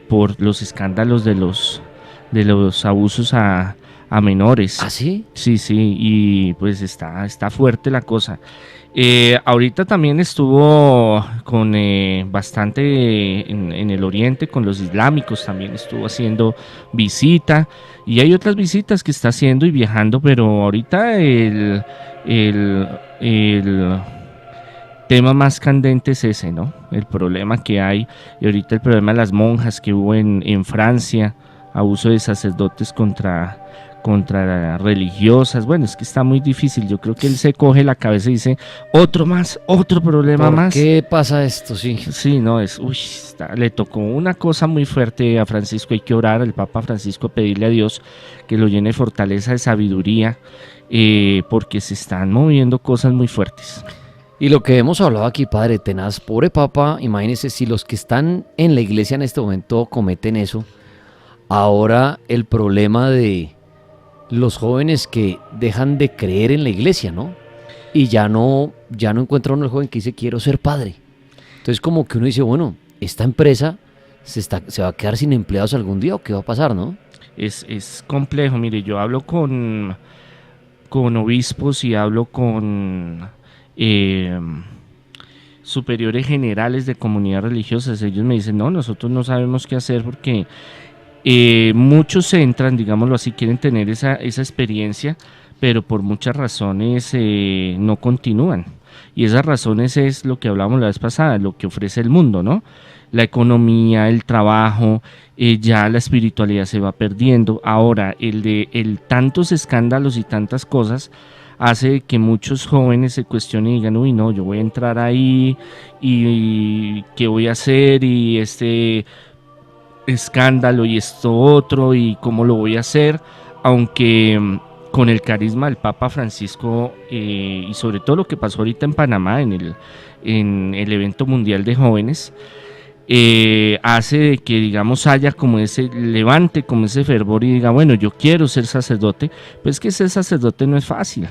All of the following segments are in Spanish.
por los escándalos de los abusos a menores. ¿Ah, sí? Sí, sí, y pues está fuerte la cosa. Ahorita también estuvo con bastante en el oriente, con los islámicos, también estuvo haciendo visita, y hay otras visitas que está haciendo y viajando, pero ahorita el tema más candente es ese, ¿no? El problema que hay, y ahorita el problema de las monjas que hubo en Francia, abuso de sacerdotes contra religiosas. Bueno, es que está muy difícil. Yo creo que él se coge la cabeza y dice, otro más, otro problema ¿Por más. qué pasa esto? Sí. Sí, no, le tocó una cosa muy fuerte a Francisco. Hay que orar al Papa Francisco, pedirle a Dios que lo llene de fortaleza, de sabiduría, porque se están moviendo cosas muy fuertes. Y lo que hemos hablado aquí, padre tenaz, pobre papa, imagínese si los que están en la iglesia en este momento cometen eso, ahora el problema de los jóvenes que dejan de creer en la iglesia, ¿no? Y ya no encuentra uno el joven que dice quiero ser padre. Entonces como que uno dice, bueno, esta empresa se va a quedar sin empleados algún día o qué va a pasar, ¿no? Es complejo. Mire, yo hablo con obispos y hablo con eh, superiores generales de comunidades religiosas. Ellos me dicen, no, nosotros no sabemos qué hacer porque muchos entran, digámoslo así, quieren tener esa experiencia, pero por muchas razones no continúan. Y esas razones es lo que hablábamos la vez pasada, lo que ofrece el mundo, ¿no? La economía, el trabajo, ya la espiritualidad se va perdiendo. Ahora, el tantos escándalos y tantas cosas hace que muchos jóvenes se cuestionen y digan, uy, no, yo voy a entrar ahí y qué voy a hacer y este escándalo y esto otro y cómo lo voy a hacer, aunque con el carisma del Papa Francisco y sobre todo lo que pasó ahorita en Panamá en el evento mundial de jóvenes, hace de que digamos haya como ese levante, como ese fervor y diga, bueno, yo quiero ser sacerdote. Pues que ser sacerdote no es fácil.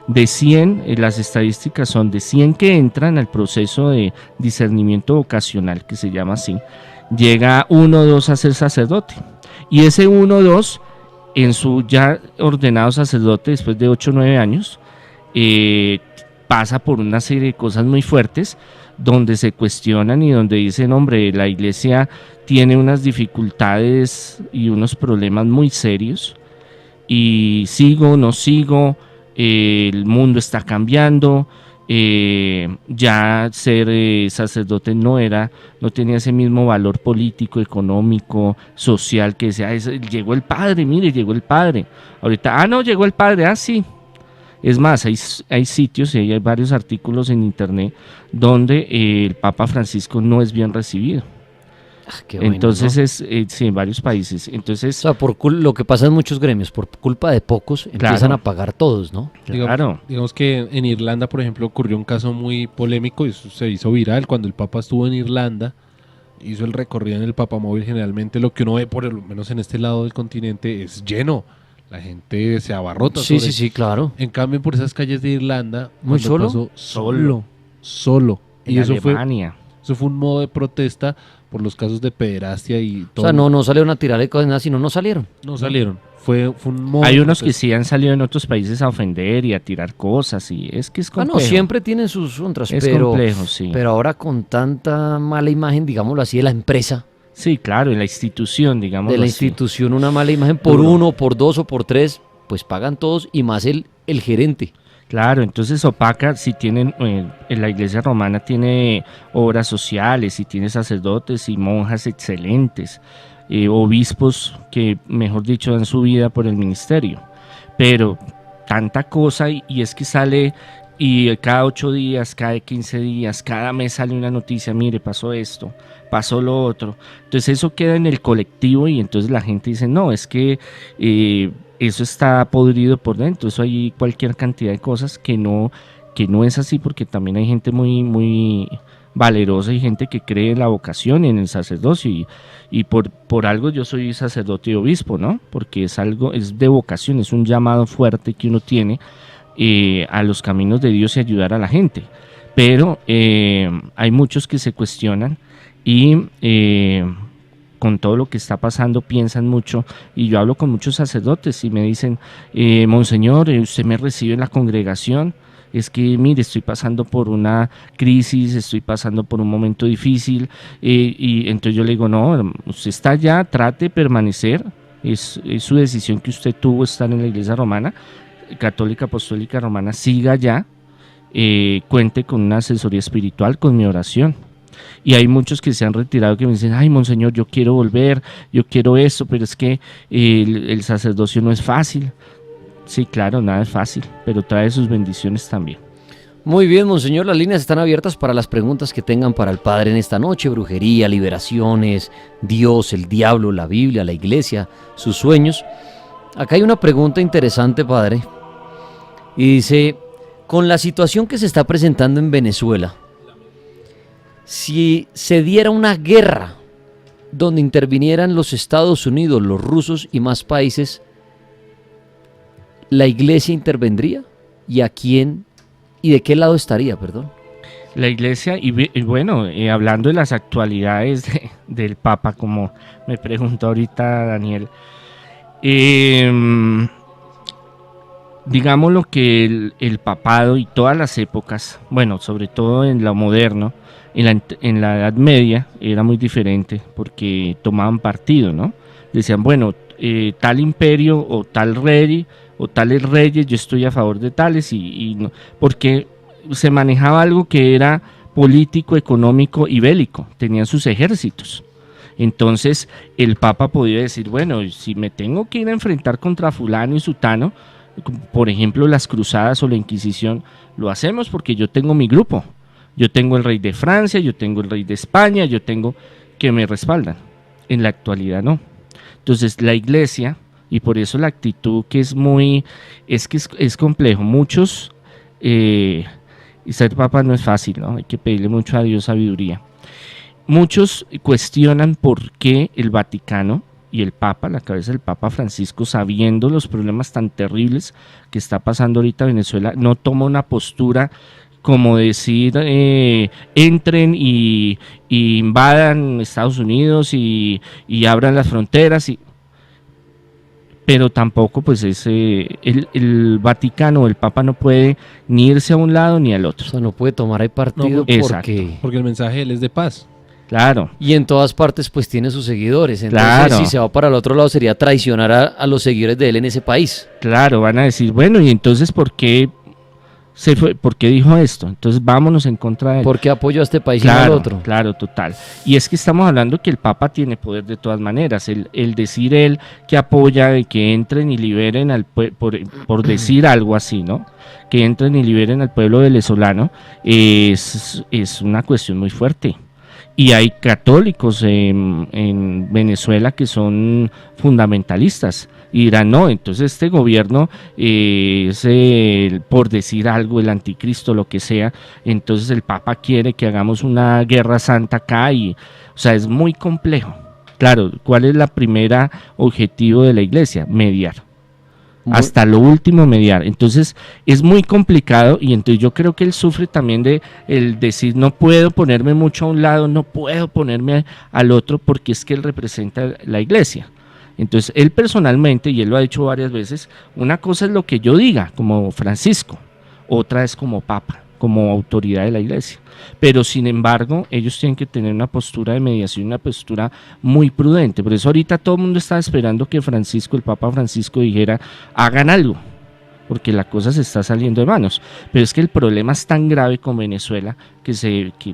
De 100, las estadísticas son de 100 que entran al proceso de discernimiento vocacional, que se llama así, llega uno o dos a ser sacerdote. Y ese uno o dos, en su ya ordenado sacerdote después de 8 o 9 años, pasa por una serie de cosas muy fuertes donde se cuestionan y donde dicen, hombre, la iglesia tiene unas dificultades y unos problemas muy serios y sigo, no sigo, el mundo está cambiando, ya ser sacerdote no tenía ese mismo valor político, económico, social que decía, llegó el padre, mire, llegó el padre. Ahorita, no, llegó el padre, sí. Es más, hay sitios y hay varios artículos en internet donde el Papa Francisco no es bien recibido. Qué bueno, Entonces ¿no? sí, en varios países. Entonces, O sea, lo que pasa en muchos gremios, por culpa de pocos, empiezan claro, a pagar todos, ¿no? claro. Digamos que en Irlanda, por ejemplo, ocurrió un caso muy polémico y eso se hizo viral cuando el Papa estuvo en Irlanda, hizo el recorrido en el Papamóvil. Generalmente lo que uno ve, por lo menos en este lado del continente, es lleno. La gente se abarrota. Sí, sí, sí, claro. En cambio, por esas calles de Irlanda, ¿Muy cuando solo? pasó solo. En Y Alemania. eso fue un modo de protesta por los casos de pederastia y todo. O sea, no salieron a tirar de cosas, nada, sino no salieron. No salieron. Fue un modo Hay de unos que protesta. sí han salido en otros países a ofender y a tirar cosas y es que es complejo. No, siempre tienen sus contras, Es complejo, sí. pero ahora con tanta mala imagen, digámoslo así, de la empresa, Sí, claro, en la institución, digamos. de la así. institución, una mala imagen por Duro. uno, por dos o por tres, pues pagan todos y más el gerente. Claro, entonces opaca, si tienen, en la iglesia romana tiene obras sociales y tiene sacerdotes y monjas excelentes, obispos que, mejor dicho, dan su vida por el ministerio. Pero tanta cosa y es que sale y cada 8 días, cada 15 días, cada mes sale una noticia, mire, pasó esto, pasó lo otro. Entonces eso queda en el colectivo y entonces la gente dice, no, es que eso está podrido por dentro, eso hay cualquier cantidad de cosas que no es así, porque también hay gente muy, muy valerosa y gente que cree en la vocación y en el sacerdocio y por algo yo soy sacerdote y obispo, ¿no? Porque es algo, es de vocación, es un llamado fuerte que uno tiene a los caminos de Dios y ayudar a la gente. Pero hay muchos que se cuestionan y con todo lo que está pasando piensan mucho, y yo hablo con muchos sacerdotes y me dicen, monseñor, usted me recibe en la congregación, es que mire, estoy pasando por una crisis, estoy pasando por un momento difícil, y entonces yo le digo, no, usted está allá, trate de permanecer, es su decisión que usted tuvo estar en la Iglesia Romana, Católica Apostólica Romana, siga allá, cuente con una asesoría espiritual, con mi oración. Y hay muchos que se han retirado que me dicen, ay, monseñor, yo quiero volver, yo quiero esto, pero es que el sacerdocio no es fácil. Sí, claro, nada es fácil, pero trae sus bendiciones también. Muy bien, monseñor, las líneas están abiertas para las preguntas que tengan para el padre en esta noche: brujería, liberaciones, Dios, el diablo, la Biblia, la iglesia, sus sueños. Acá hay una pregunta interesante, padre, y dice, con la situación que se está presentando en Venezuela, si se diera una guerra donde intervinieran los Estados Unidos, los rusos y más países, ¿la iglesia intervendría? ¿Y a quién? ¿Y de qué lado estaría, perdón? La iglesia, y bueno, hablando de las actualidades del Papa, como me preguntó ahorita Daniel, digamos lo que el papado y todas las épocas, bueno, sobre todo en lo moderno, en la Edad Media era muy diferente porque tomaban partido, ¿no? Decían, bueno, tal imperio o tal rey o tales reyes, yo estoy a favor de tales, y no, porque se manejaba algo que era político, económico y bélico, tenían sus ejércitos. Entonces el Papa podía decir, bueno, si me tengo que ir a enfrentar contra fulano y sutano, por ejemplo las cruzadas o la Inquisición, lo hacemos porque yo tengo mi grupo, yo tengo el rey de Francia, yo tengo el rey de España, yo tengo que me respaldan. En la actualidad no. Entonces la iglesia, y por eso la actitud que es muy, es complejo, muchos, y ser papa no es fácil, ¿no? Hay que pedirle mucho a Dios sabiduría. Muchos cuestionan por qué el Vaticano y el Papa, la cabeza del Papa Francisco, sabiendo los problemas tan terribles que está pasando ahorita en Venezuela, no toma una postura como decir, entren y invadan Estados Unidos y abran las fronteras, pero tampoco pues el Vaticano, el Papa no puede ni irse a un lado ni al otro. O sea, no puede tomar ahí partido, no, porque el mensaje de él es de paz. Claro. Y en todas partes pues tiene sus seguidores. Entonces claro. Si se va para el otro lado sería traicionar a los seguidores de él en ese país. Claro, van a decir, bueno, y entonces ¿por qué se fue? ¿Por qué dijo esto? Entonces vámonos en contra de él. ¿Por qué apoyó a este país claro, y no al otro? Claro, total. Y es que estamos hablando que el Papa tiene poder de todas maneras. El decir él que apoya de que entren y liberen al por decir algo así, ¿no? Que entren y liberen al pueblo venezolano, es una cuestión muy fuerte. Y hay católicos en Venezuela que son fundamentalistas y dirán, no, entonces este gobierno es, por decir algo, el anticristo, lo que sea, entonces el Papa quiere que hagamos una guerra santa acá, o sea, es muy complejo. Claro, ¿cuál es la primera objetivo de la iglesia? Mediar. Hasta lo último mediar. Entonces es muy complicado, y entonces yo creo que él sufre también de el decir, no puedo ponerme mucho a un lado, no puedo ponerme al otro, porque es que él representa la iglesia. Entonces él personalmente, y él lo ha dicho varias veces, una cosa es lo que yo diga como Francisco, otra es como Papa, como autoridad de la iglesia. Pero sin embargo ellos tienen que tener una postura de mediación, una postura muy prudente. Por eso ahorita todo el mundo está esperando que Francisco, el Papa Francisco, dijera, hagan algo, porque la cosa se está saliendo de manos. Pero es que el problema es tan grave con Venezuela que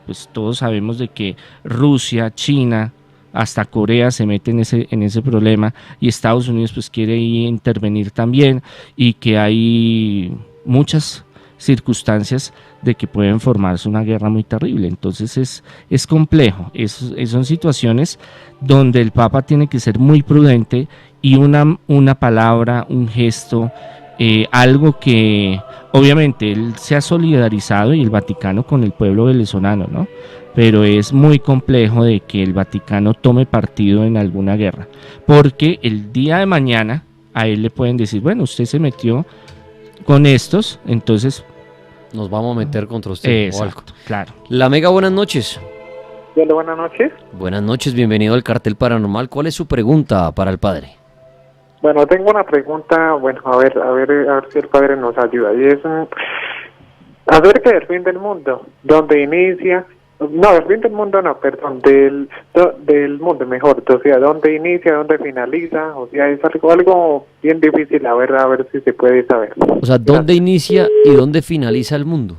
pues todos sabemos de que Rusia, China, hasta Corea se mete en ese problema, y Estados Unidos pues quiere intervenir también, y que hay muchas circunstancias de que pueden formarse una guerra muy terrible. Entonces es complejo, son situaciones donde el Papa tiene que ser muy prudente, y una palabra, un gesto, algo que obviamente él se ha solidarizado, y el Vaticano, con el pueblo venezolano, ¿no? Pero es muy complejo de que el Vaticano tome partido en alguna guerra, porque el día de mañana a él le pueden decir, bueno, usted se metió con estos, entonces nos vamos a meter contra usted. Exacto, claro. La Mega, buenas noches. Hola, buenas noches. Buenas noches, bienvenido al Cartel Paranormal. ¿Cuál es su pregunta para el padre? Bueno, tengo una pregunta, bueno, a ver si el padre nos ayuda. Y es acerca del fin del mundo, donde inicia, no, del fin del mundo no, perdón, del mundo mejor, o sea, dónde inicia, dónde finaliza, o sea, es algo bien difícil, a ver si se puede saber. O sea, ¿dónde inicia y dónde finaliza el mundo?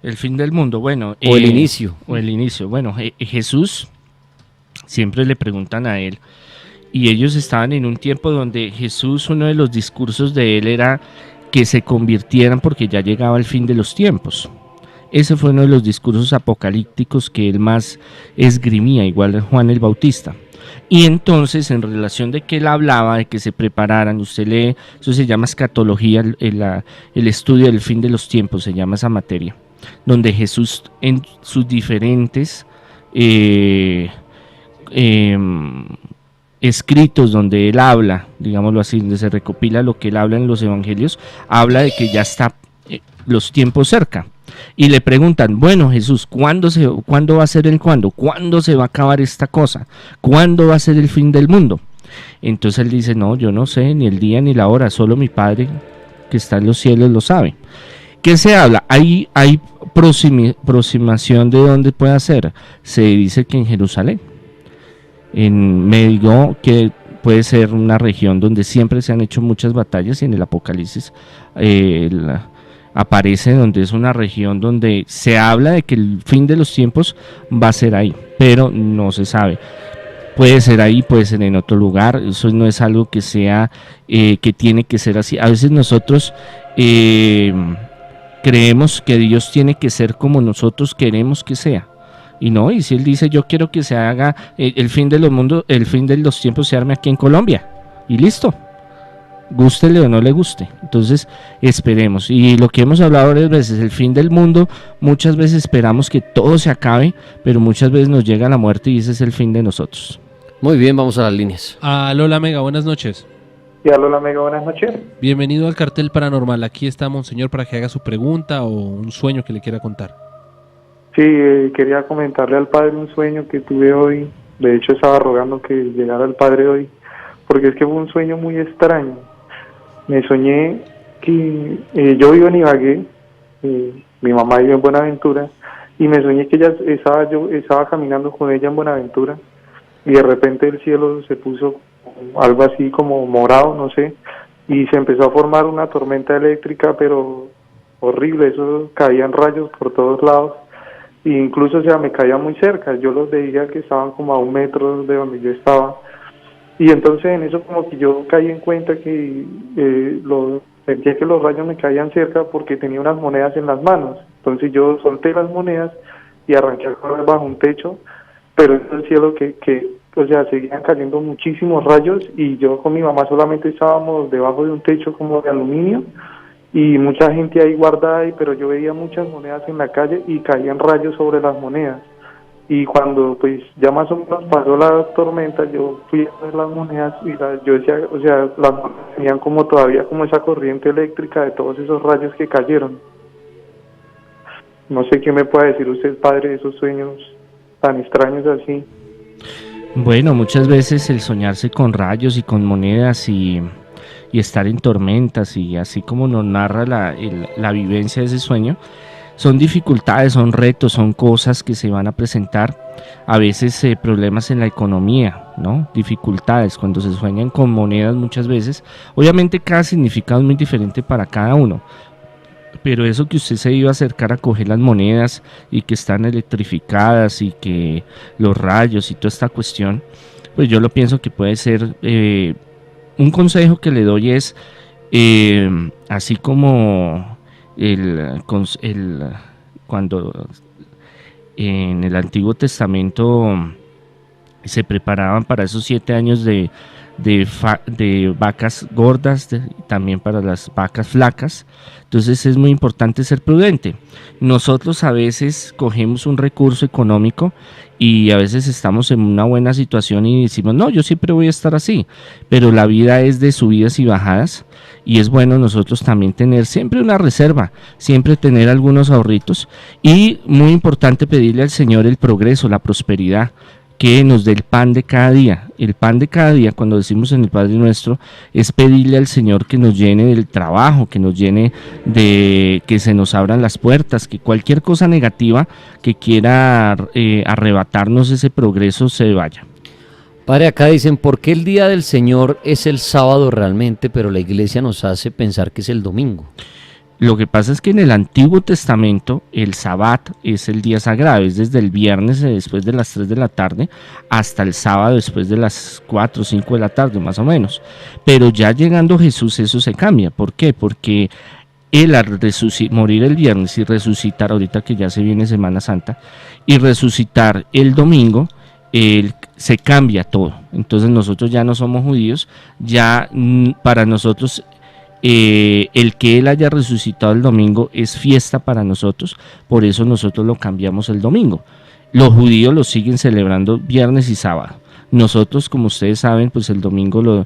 El fin del mundo, bueno. O el inicio. O el inicio. Bueno, Jesús, siempre le preguntan a él, y ellos estaban en un tiempo donde Jesús, uno de los discursos de él era que se convirtieran porque ya llegaba el fin de los tiempos. Ese fue uno de los discursos apocalípticos que él más esgrimía, igual Juan el Bautista. Y entonces, en relación de que él hablaba, de que se prepararan, usted lee, eso se llama escatología, el estudio del fin de los tiempos, se llama esa materia, donde Jesús en sus diferentes escritos, donde él habla, digámoslo así, donde se recopila lo que él habla en los evangelios, habla de que ya está los tiempos cerca. Y le preguntan, bueno, Jesús, ¿cuándo va a ser el cuándo? ¿Cuándo se va a acabar esta cosa? ¿Cuándo va a ser el fin del mundo? Entonces él dice, no, yo no sé ni el día ni la hora, solo mi Padre que está en los cielos lo sabe. ¿Qué se habla? Hay aproximación de dónde puede ser. Se dice que en Jerusalén. Me digo que puede ser una región donde siempre se han hecho muchas batallas, y en el Apocalipsis aparece donde es una región donde se habla de que el fin de los tiempos va a ser ahí, pero no se sabe. Puede ser ahí, puede ser en otro lugar. Eso no es algo que sea que tiene que ser así. A veces nosotros creemos que Dios tiene que ser como nosotros queremos que sea. Y no, y si Él dice, yo quiero que se haga el fin de los mundos, el fin de los tiempos se arme aquí en Colombia. Y listo. Gústele o no le guste. Entonces, esperemos. Y lo que hemos hablado varias veces, el fin del mundo, muchas veces esperamos que todo se acabe, pero muchas veces nos llega la muerte y ese es el fin de nosotros. Muy bien, vamos a las líneas. Lola Mega, buenas noches. Y hola, amigo, buenas noches. Bienvenido al Cartel Paranormal. Aquí está Monseñor para que haga su pregunta o un sueño que le quiera contar. Sí, quería comentarle al padre un sueño que tuve hoy. De hecho, estaba rogando que llegara el padre hoy, porque es que fue un sueño muy extraño. Me soñé que yo vivo en Ibagué, mi mamá vive en Buenaventura, y me soñé que yo estaba caminando con ella en Buenaventura, y de repente el cielo se puso algo así como morado, no sé, y se empezó a formar una tormenta eléctrica, pero horrible. Eso, caían rayos por todos lados, e incluso, o sea, me caía muy cerca. Yo los veía que estaban como a 1 metro de donde yo estaba. Y entonces en eso como que yo caí en cuenta que sentía que los rayos me caían cerca porque tenía unas monedas en las manos. Entonces yo solté las monedas y arranqué a correr bajo un techo, pero en el cielo o sea, seguían cayendo muchísimos rayos, y yo con mi mamá solamente estábamos debajo de un techo como de aluminio, y mucha gente ahí guardada, pero yo veía muchas monedas en la calle y caían rayos sobre las monedas. Y cuando pues ya más o menos pasó la tormenta, yo fui a ver las monedas y yo decía, o sea, las monedas tenían como todavía como esa corriente eléctrica de todos esos rayos que cayeron. No sé qué me puede decir usted, padre, de esos sueños tan extraños así. Bueno, muchas veces el soñarse con rayos y con monedas y estar en tormentas, y así como nos narra la vivencia de ese sueño, son dificultades, son retos, son cosas que se van a presentar. A veces problemas en la economía, ¿no? Dificultades cuando se sueñan con monedas muchas veces. Obviamente cada significado es muy diferente para cada uno, pero eso que usted se iba a acercar a coger las monedas y que están electrificadas y que los rayos y toda esta cuestión, pues yo lo pienso que puede ser un consejo que le doy es así como cuando en el Antiguo Testamento se preparaban para esos 7 años de vacas gordas, también para las vacas flacas. Entonces es muy importante ser prudente. Nosotros a veces cogemos un recurso económico y a veces estamos en una buena situación y decimos, no, yo siempre voy a estar así, pero la vida es de subidas y bajadas y es bueno nosotros también tener siempre una reserva, siempre tener algunos ahorritos y muy importante pedirle al Señor el progreso, la prosperidad, que nos dé el pan de cada día. El pan de cada día, cuando decimos en el Padre Nuestro, es pedirle al Señor que nos llene del trabajo, que nos llene de que se nos abran las puertas, que cualquier cosa negativa que quiera arrebatarnos ese progreso se vaya. Padre, acá dicen, ¿por qué el día del Señor es el sábado realmente, pero la iglesia nos hace pensar que es el domingo? Lo que pasa es que en el Antiguo Testamento el Sabbat es el día sagrado, es desde el viernes después de las 3 de la tarde hasta el sábado después de las 4 o 5 de la tarde más o menos. Pero ya llegando Jesús eso se cambia. ¿Por qué? Porque él al morir el viernes y resucitar, ahorita que ya se viene Semana Santa, y resucitar el domingo, se cambia todo. Entonces nosotros ya no somos judíos, ya para nosotros el que él haya resucitado el domingo es fiesta para nosotros, por eso nosotros lo cambiamos el domingo. Los judíos lo siguen celebrando viernes y sábado. Nosotros, como ustedes saben, pues el domingo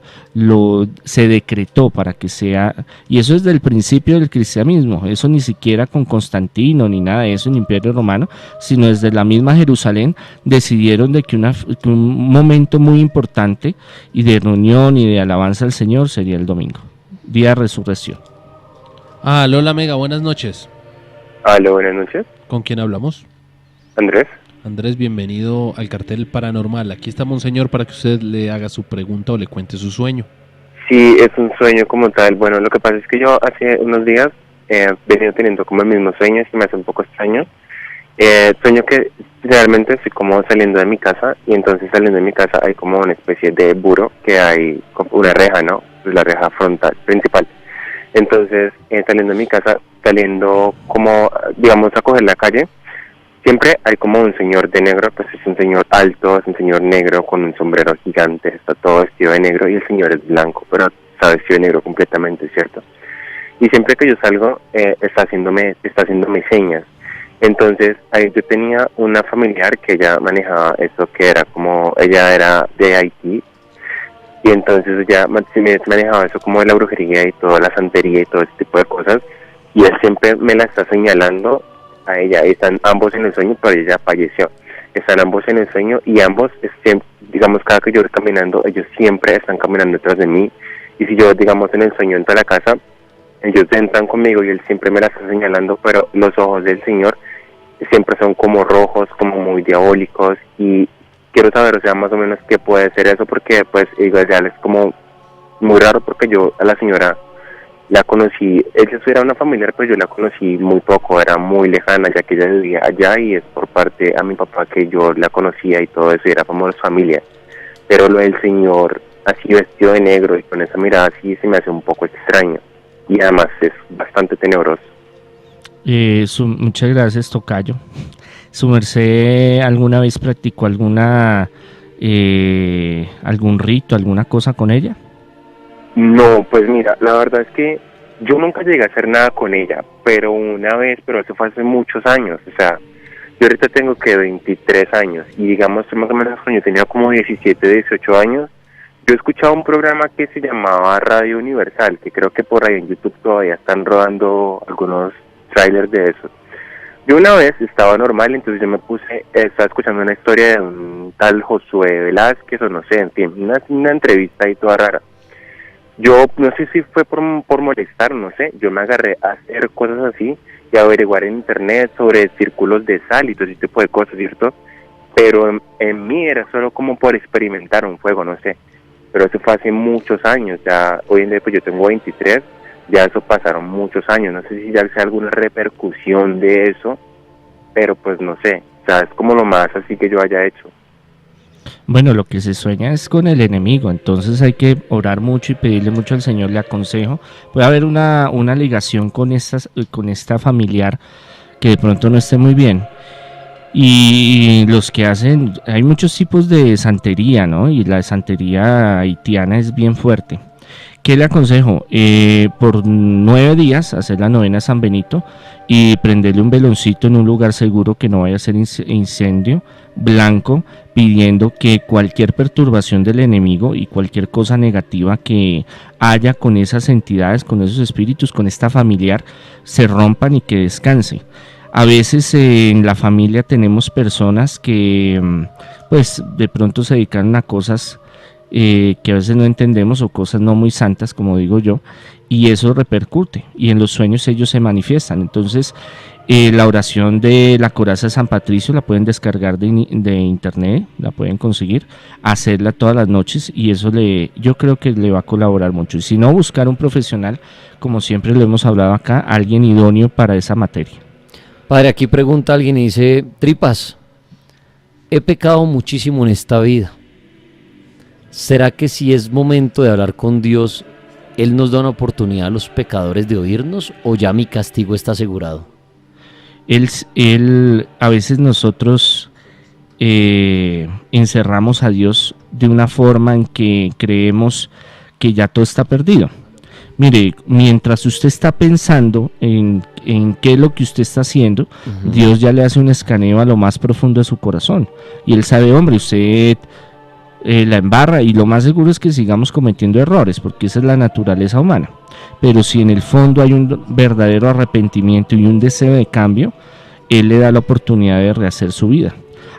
se decretó para que sea, y eso es del principio del cristianismo, eso ni siquiera con Constantino ni nada de eso en el Imperio Romano, sino desde la misma Jerusalén decidieron de que un momento muy importante y de reunión y de alabanza al Señor sería el domingo, día de resurrección. Lola Mega, buenas noches. Aló, buenas noches. ¿Con quién hablamos? Andrés. Andrés, bienvenido al Cartel Paranormal. Aquí está Monseñor para que usted le haga su pregunta o le cuente su sueño. Sí, es un sueño como tal. Bueno, lo que pasa es que yo hace unos días he venido teniendo como el mismo sueño, y me hace un poco extraño. Sueño que realmente estoy como saliendo de mi casa, y entonces saliendo de mi casa hay como una especie de muro que hay como una reja, ¿no? La reja frontal, principal. Entonces, saliendo de mi casa, saliendo como, digamos, a coger la calle, siempre hay como un señor de negro, pues es un señor alto, es un señor negro con un sombrero gigante, está todo vestido de negro y el señor es blanco, pero está vestido de negro completamente, ¿cierto? Y siempre que yo salgo, está haciéndome señas. Entonces, ahí yo tenía una familiar que ella manejaba eso, que era como, ella era de Haití, y entonces ella manejaba eso como de la brujería y toda la santería y todo ese tipo de cosas, y él siempre me la está señalando a ella. Están ambos en el sueño, pero ella falleció. Están ambos en el sueño y ambos, digamos, cada que yo voy caminando, ellos siempre están caminando detrás de mí, y si yo, digamos, en el sueño entro a la casa, ellos entran conmigo y él siempre me la está señalando, pero los ojos del señor siempre son como rojos, como muy diabólicos, y quiero saber, o sea, más o menos qué puede ser eso, porque pues igual es como muy raro, porque yo a la señora la conocí, ella era una familiar, pero yo la conocí muy poco, era muy lejana, ya que ella vivía allá, y es por parte a mi papá que yo la conocía y todo eso, y era como familia. Pero lo del señor así vestido de negro y con esa mirada así se me hace un poco extraño, y además es bastante tenebroso. Muchas gracias, tocayo. ¿Su merced alguna vez practicó algún rito, alguna cosa con ella? No, pues mira, la verdad es que yo nunca llegué a hacer nada con ella, pero una vez, pero eso fue hace muchos años, o sea, yo ahorita tengo que 23 años, y digamos, más o menos cuando yo tenía como 17, 18 años, yo escuchaba un programa que se llamaba Radio Universal, que creo que por ahí en YouTube todavía están rodando algunos trailers de eso. Yo una vez estaba normal, entonces yo estaba escuchando una historia de un tal Josué Velázquez, o no sé, en fin, una entrevista ahí toda rara. Yo no sé si fue por molestar, no sé, yo me agarré a hacer cosas así y a averiguar en internet sobre círculos de sal y todo ese tipo de cosas, ¿cierto? Pero en mí era solo como por experimentar un fuego, no sé, pero eso fue hace muchos años, ya hoy en día pues yo tengo 23, ya eso pasaron muchos años, no sé si ya sea alguna repercusión de eso, pero pues no sé, o sea, es como lo más así que yo haya hecho. Bueno, lo que se sueña es con el enemigo, entonces hay que orar mucho y pedirle mucho al Señor, le aconsejo. Puede haber una ligación con esta familiar que de pronto no esté muy bien. Y los que hacen, hay muchos tipos de santería, ¿no? Y la santería haitiana es bien fuerte. ¿Qué le aconsejo? Por 9 días hacer la novena a San Benito y prenderle un veloncito en un lugar seguro que no vaya a ser incendio blanco, pidiendo que cualquier perturbación del enemigo y cualquier cosa negativa que haya con esas entidades, con esos espíritus, con esta familiar, se rompan y que descanse. A veces en la familia tenemos personas que pues de pronto se dedican a cosas que a veces no entendemos o cosas no muy santas, como digo yo, y eso repercute y en los sueños ellos se manifiestan. Entonces la oración de la coraza de San Patricio la pueden descargar de internet, la pueden conseguir, hacerla todas las noches y eso yo creo que le va a colaborar mucho. Y si no, buscar un profesional, como siempre lo hemos hablado acá, alguien idóneo para esa materia. Padre, aquí pregunta alguien y dice, Tripas, he pecado muchísimo en esta vida. ¿Será que si es momento de hablar con Dios, Él nos da una oportunidad a los pecadores de oírnos o ya mi castigo está asegurado? A veces nosotros encerramos a Dios de una forma en que creemos que ya todo está perdido. Mire, mientras usted está pensando en qué es lo que usted está haciendo, Dios ya le hace un escaneo a lo más profundo de su corazón. Y Él sabe, hombre, usted la embarra y lo más seguro es que sigamos cometiendo errores, porque esa es la naturaleza humana. Pero si en el fondo hay un verdadero arrepentimiento y un deseo de cambio, Él le da la oportunidad de rehacer su vida.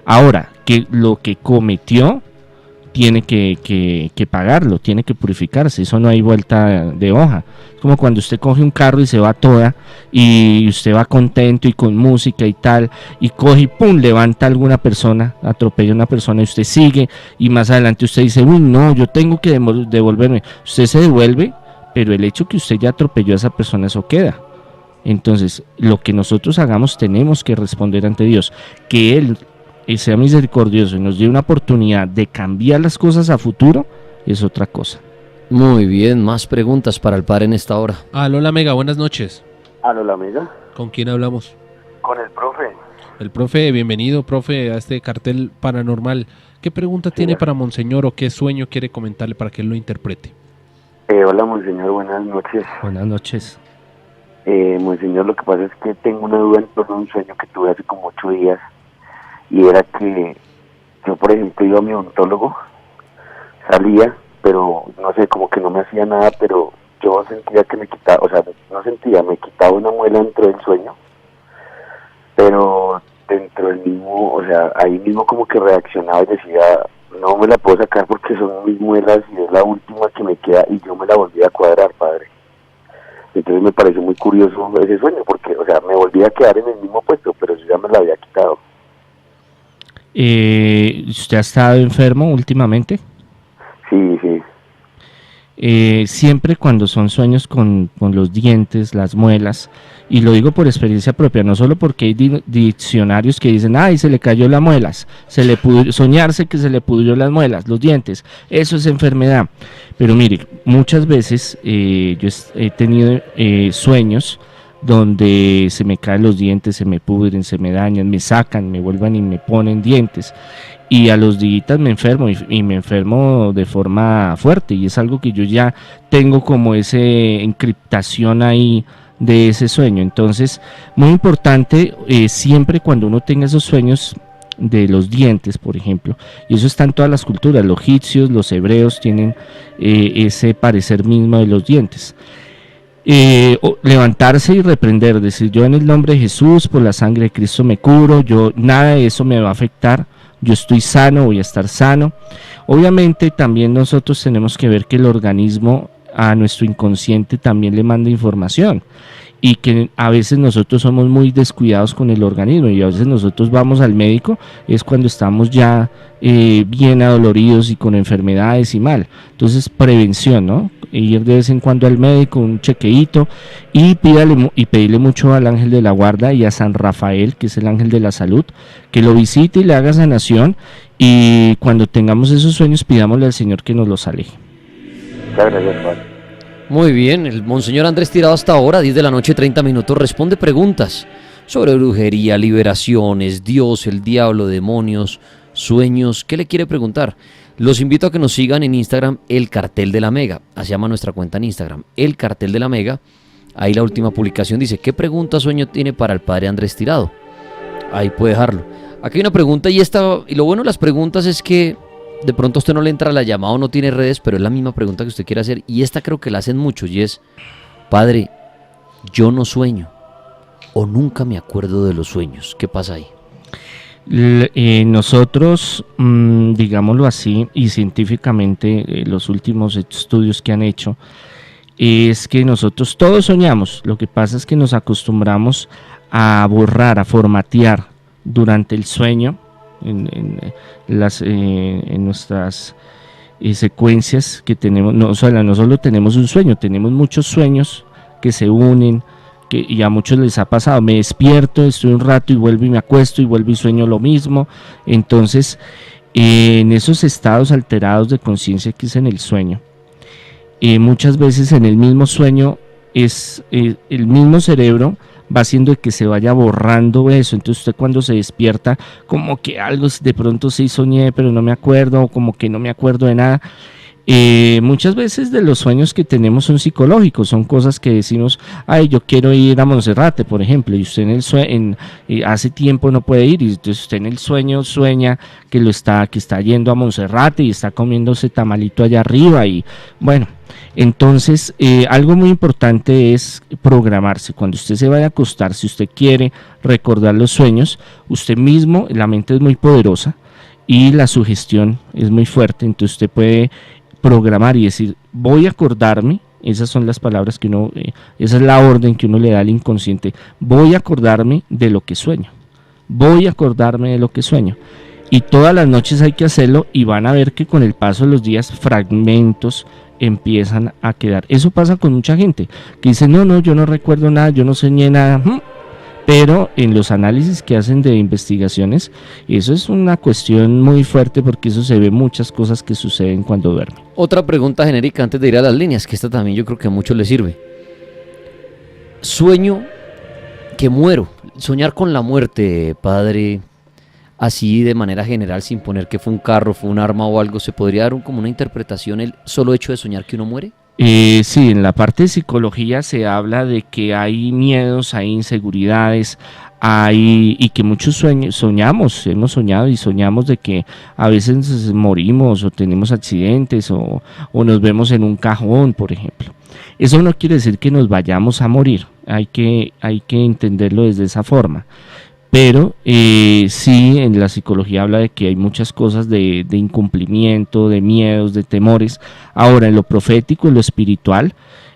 Ahora, que lo que cometió tiene que pagarlo, tiene que purificarse, eso no hay vuelta de hoja. Es como cuando usted coge un carro y se va toda y usted va contento y con música y tal, y coge y pum, levanta a alguna persona, atropella a una persona y usted sigue y más adelante usted dice, uy no, yo tengo que devolverme. Usted se devuelve, pero el hecho que usted ya atropelló a esa persona, eso queda. Entonces, lo que nosotros hagamos tenemos que responder ante Dios, que Él sea misericordioso y nos dé una oportunidad de cambiar las cosas a futuro, es otra cosa. Muy bien, más preguntas para el padre en esta hora. Aló, la Mega, buenas noches. Aló, la Mega. ¿Con quién hablamos? Con el profe. El profe, bienvenido, profe, a este cartel paranormal. ¿Qué pregunta tiene para Monseñor o qué sueño quiere comentarle para que él lo interprete? Hola, Monseñor, buenas noches. Buenas noches. Monseñor, lo que pasa es que tengo una duda en torno a un sueño que tuve hace como 8 días. Y era que yo, por ejemplo, iba a mi odontólogo, salía, pero no sé, como que no me hacía nada, pero yo sentía que me quitaba, o sea, no sentía, me quitaba una muela dentro del sueño, pero dentro del mismo, o sea, ahí mismo como que reaccionaba y decía, no me la puedo sacar porque son mis muelas y es la última que me queda, y yo me la volví a cuadrar, padre. Entonces me pareció muy curioso ese sueño, porque, o sea, me volví a quedar en el mismo puesto, pero yo ya me la había quitado. ¿Usted ha estado enfermo últimamente? Sí, sí. Siempre cuando son sueños con los dientes, las muelas, y lo digo por experiencia propia, no solo porque hay diccionarios que dicen, ay, se le cayó las muelas, soñarse que se le pudrió las muelas, los dientes, eso es enfermedad. Pero mire, muchas veces yo he tenido sueños donde se me caen los dientes, se me pudren, se me dañan, me sacan, me vuelvan y me ponen dientes. Y a los días me enfermo y me enfermo de forma fuerte y es algo que yo ya tengo como esa encriptación ahí de ese sueño. Entonces, muy importante, siempre cuando uno tenga esos sueños de los dientes, por ejemplo, y eso está en todas las culturas, los egipcios, los hebreos tienen ese parecer mismo de los dientes. Levantarse y reprender, decir, yo en el nombre de Jesús, por la sangre de Cristo me curo, nada de eso me va a afectar, yo estoy sano, voy a estar sano. Obviamente también nosotros tenemos que ver que el organismo a nuestro inconsciente también le manda información y que a veces nosotros somos muy descuidados con el organismo y a veces nosotros vamos al médico es cuando estamos ya bien adoloridos y con enfermedades y mal. Entonces prevención, ¿no? Ir de vez en cuando al médico, un chequeíto y pedirle mucho al ángel de la guarda y a San Rafael, que es el ángel de la salud, que lo visite y le haga sanación, y cuando tengamos esos sueños pidámosle al Señor que nos los aleje. Muchas gracias, padre. Muy bien, el Monseñor Andrés Tirado hasta ahora, 10 de la noche, 30 minutos, responde preguntas sobre brujería, liberaciones, Dios, el diablo, demonios, sueños. ¿Qué le quiere preguntar? Los invito a que nos sigan en Instagram, El Cartel de la Mega. Así llama nuestra cuenta en Instagram, El Cartel de la Mega. Ahí la última publicación dice, ¿qué pregunta sueño tiene para el padre Andrés Tirado? Ahí puede dejarlo. Aquí hay una pregunta y lo bueno de las preguntas es que de pronto a usted no le entra la llamada o no tiene redes, pero es la misma pregunta que usted quiere hacer y esta creo que la hacen muchos y es, padre, yo no sueño o nunca me acuerdo de los sueños. ¿Qué pasa ahí? Nosotros, digámoslo así, y científicamente los últimos estudios que han hecho, es que nosotros todos soñamos. Lo que pasa es que nos acostumbramos a borrar, a formatear durante el sueño en nuestras secuencias que tenemos. No solo tenemos un sueño, tenemos muchos sueños que se unen, y a muchos les ha pasado, me despierto, estoy un rato y vuelvo y me acuesto y vuelvo y sueño lo mismo. Entonces, en esos estados alterados de conciencia que es en el sueño, muchas veces en el mismo sueño es el mismo cerebro va haciendo que se vaya borrando eso. Entonces usted cuando se despierta como que algo de pronto sí soñé pero no me acuerdo, o como que no me acuerdo de nada. Muchas veces de los sueños que tenemos son psicológicos, son cosas que decimos, ay, yo quiero ir a Monserrate, por ejemplo, y usted en el sueño, hace tiempo no puede ir, y entonces usted en el sueño sueña que está yendo a Monserrate y está comiéndose tamalito allá arriba, y bueno, entonces algo muy importante es programarse. Cuando usted se vaya a acostar, si usted quiere recordar los sueños, usted mismo, la mente es muy poderosa y la sugestión es muy fuerte, entonces usted puede programar y decir, voy a acordarme, esas son las palabras que esa es la orden que uno le da al inconsciente, voy a acordarme de lo que sueño, voy a acordarme de lo que sueño, y todas las noches hay que hacerlo, y van a ver que con el paso de los días fragmentos empiezan a quedar. Eso pasa con mucha gente que dice, no, yo no recuerdo nada, yo no soñé nada, pero en los análisis que hacen de investigaciones, eso es una cuestión muy fuerte, porque eso se ve muchas cosas que suceden cuando duermen. Otra pregunta genérica antes de ir a las líneas, que esta también yo creo que a muchos les sirve. Sueño que muero, soñar con la muerte, padre, así de manera general, sin poner que fue un carro, fue un arma o algo, ¿se podría dar como una interpretación el solo hecho de soñar que uno muere? Sí, en la parte de psicología se habla de que hay miedos, hay inseguridades, y que muchos soñamos, hemos soñado y soñamos de que a veces morimos o tenemos accidentes o nos vemos en un cajón, por ejemplo. Eso no quiere decir que nos vayamos a morir, hay que entenderlo desde esa forma. Pero sí, en la psicología habla de que hay muchas cosas de incumplimiento, de miedos, de temores. Ahora, en lo profético, en lo espiritual,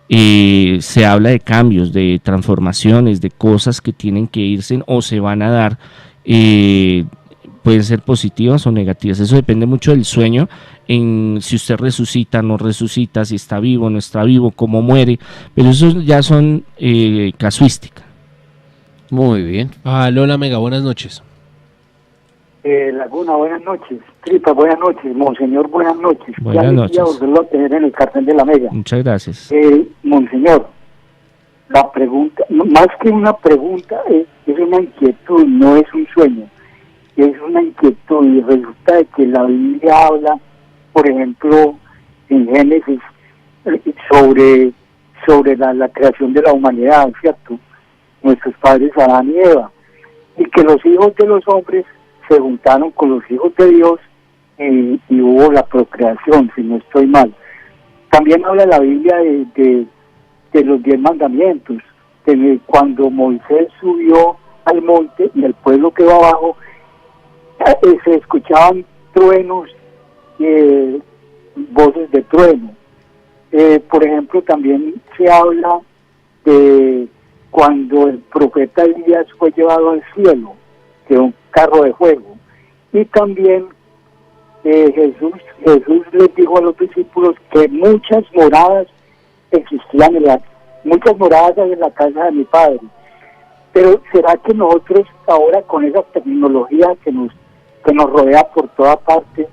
se habla de cambios, de transformaciones, de cosas que tienen que irse o se van a dar. Pueden ser positivas o negativas. Eso depende mucho del sueño, en si usted resucita, no resucita, si está vivo, no está vivo, cómo muere. Pero eso ya son casuísticas. Muy bien. Lola Mega, buenas noches. Laguna, buenas noches. Tripa, buenas noches. Monseñor, buenas noches. Buenas noches. Volverlo a tener en el Cartel de la Mega. Muchas gracias. Monseñor, la pregunta, más que una pregunta, es una inquietud, no es un sueño. Es una inquietud, y resulta de que la Biblia habla, por ejemplo, en Génesis, sobre la creación de la humanidad, ¿cierto? Nuestros padres Adán y Eva, y que los hijos de los hombres se juntaron con los hijos de Dios y hubo la procreación, si no estoy mal. También habla la Biblia de los 10 mandamientos, de cuando Moisés subió al monte y el pueblo quedó abajo, se escuchaban truenos, voces de trueno. Por ejemplo, también se habla de cuando el profeta Elías fue llevado al cielo, de un carro de fuego. Y también Jesús les dijo a los discípulos que muchas moradas existían muchas moradas hay en la casa de mi Padre. Pero ¿será que nosotros ahora, con esa tecnología que nos rodea por toda parte,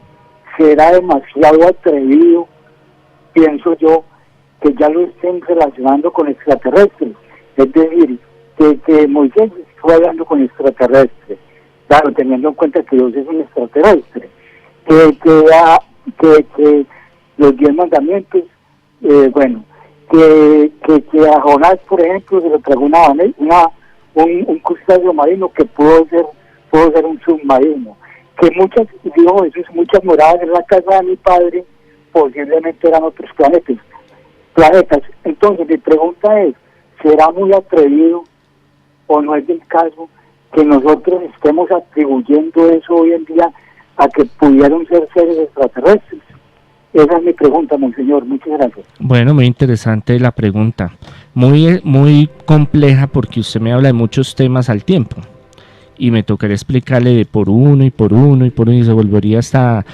será demasiado atrevido, pienso yo, que ya lo estén relacionando con extraterrestres? Es decir, que Moisés estuvo hablando con extraterrestres, claro, teniendo en cuenta que Dios es un extraterrestre, que los 10 mandamientos, bueno, que a Jonás, por ejemplo, se le tragó un crustáceo marino que pudo ser un submarino, que muchas moradas en la casa de mi padre posiblemente eran otros planetas. Entonces mi pregunta es, ¿será muy atrevido o no es del caso que nosotros estemos atribuyendo eso hoy en día a que pudieron ser seres extraterrestres? Esa es mi pregunta, monseñor. Muchas gracias. Bueno, muy interesante la pregunta. Muy compleja porque usted me habla de muchos temas al tiempo. Y me tocaría explicarle de por uno y se volvería hasta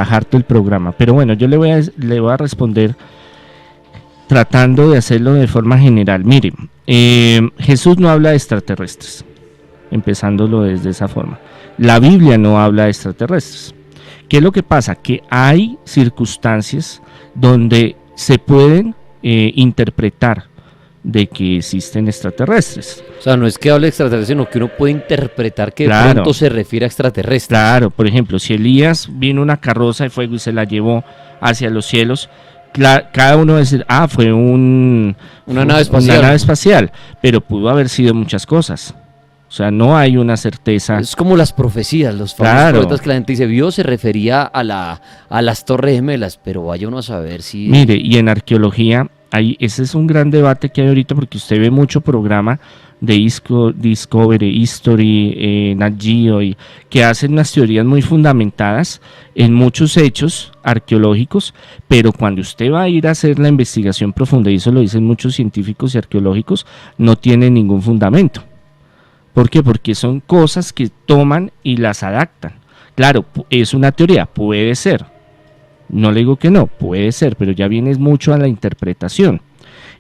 harto el programa. Pero bueno, yo le voy a responder tratando de hacerlo de forma general. Mire, Jesús no habla de extraterrestres, empezándolo desde esa forma. La Biblia no habla de extraterrestres. ¿Qué es lo que pasa? Que hay circunstancias donde se pueden interpretar de que existen extraterrestres. O sea, no es que hable de extraterrestres, sino que uno puede interpretar que Claro. de pronto se refiere a extraterrestres. Claro, por ejemplo, si Elías vino una carroza de fuego y se la llevó hacia los cielos, cada uno va a decir, fue una nave espacial. Una nave espacial, pero pudo haber sido muchas cosas. O sea, no hay una certeza. Es como las profecías, los famosos Claro. profetas que la gente dice, vio, se refería a las Torres Gemelas, pero vaya uno a saber si... Mire, y en arqueología, ese es un gran debate que hay ahorita porque usted ve mucho programa de Discovery, History, Nat Geo, que hacen unas teorías muy fundamentadas en muchos hechos arqueológicos, pero cuando usted va a ir a hacer la investigación profunda, y eso lo dicen muchos científicos y arqueológicos, no tiene ningún fundamento. ¿Por qué? Porque son cosas que toman y las adaptan. Claro, es una teoría, puede ser. No le digo que no, puede ser, pero ya viene mucho a la interpretación.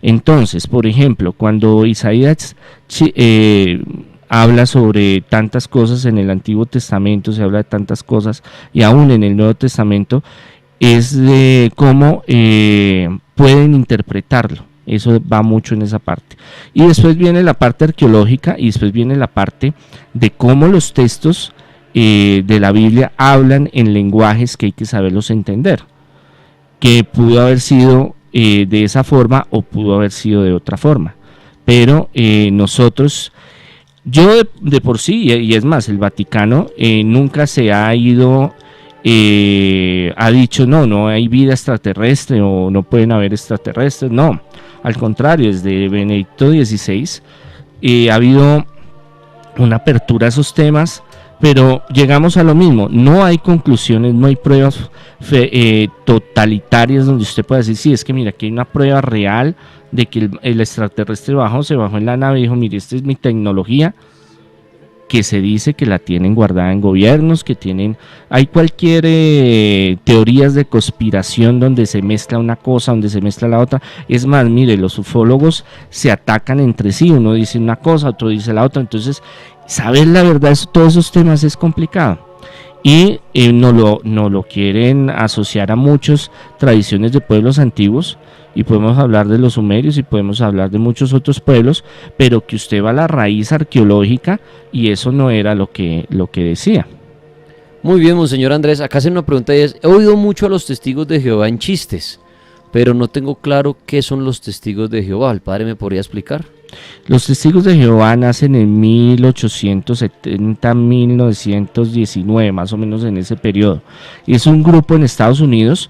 Entonces, por ejemplo, cuando Isaías habla sobre tantas cosas en el Antiguo Testamento, se habla de tantas cosas, y aún en el Nuevo Testamento, es de cómo pueden interpretarlo. Eso va mucho en esa parte. Y después viene la parte arqueológica y después viene la parte de cómo los textos de la Biblia hablan en lenguajes que hay que saberlos entender. Que pudo haber sido de esa forma o pudo haber sido de otra forma. Pero nosotros, yo de por sí, y es más, el Vaticano nunca se ha ido... ha dicho no hay vida extraterrestre o no pueden haber extraterrestres, no, al contrario, desde Benedicto XVI ha habido una apertura a esos temas, pero llegamos a lo mismo, no hay conclusiones, no hay pruebas totalitarias donde usted pueda decir, sí, es que mira, aquí hay una prueba real de que el extraterrestre se bajó en la nave y dijo, mire, esta es mi tecnología, que se dice que la tienen guardada en gobiernos, hay cualquier teorías de conspiración donde se mezcla una cosa, donde se mezcla la otra. Es más, mire, los ufólogos se atacan entre sí, uno dice una cosa, otro dice la otra, entonces saber la verdad de todos esos temas es complicado. Y no lo quieren asociar a muchas tradiciones de pueblos antiguos, y podemos hablar de los sumerios y podemos hablar de muchos otros pueblos, pero que usted va a la raíz arqueológica y eso no era lo que decía. Muy bien, monseñor Andrés, acá hacen una pregunta y es, he oído mucho a los testigos de Jehová en chistes, pero no tengo claro qué son los testigos de Jehová. ¿El padre me podría explicar? Los testigos de Jehová nacen en 1870, 1919, más o menos en ese periodo. Y es un grupo en Estados Unidos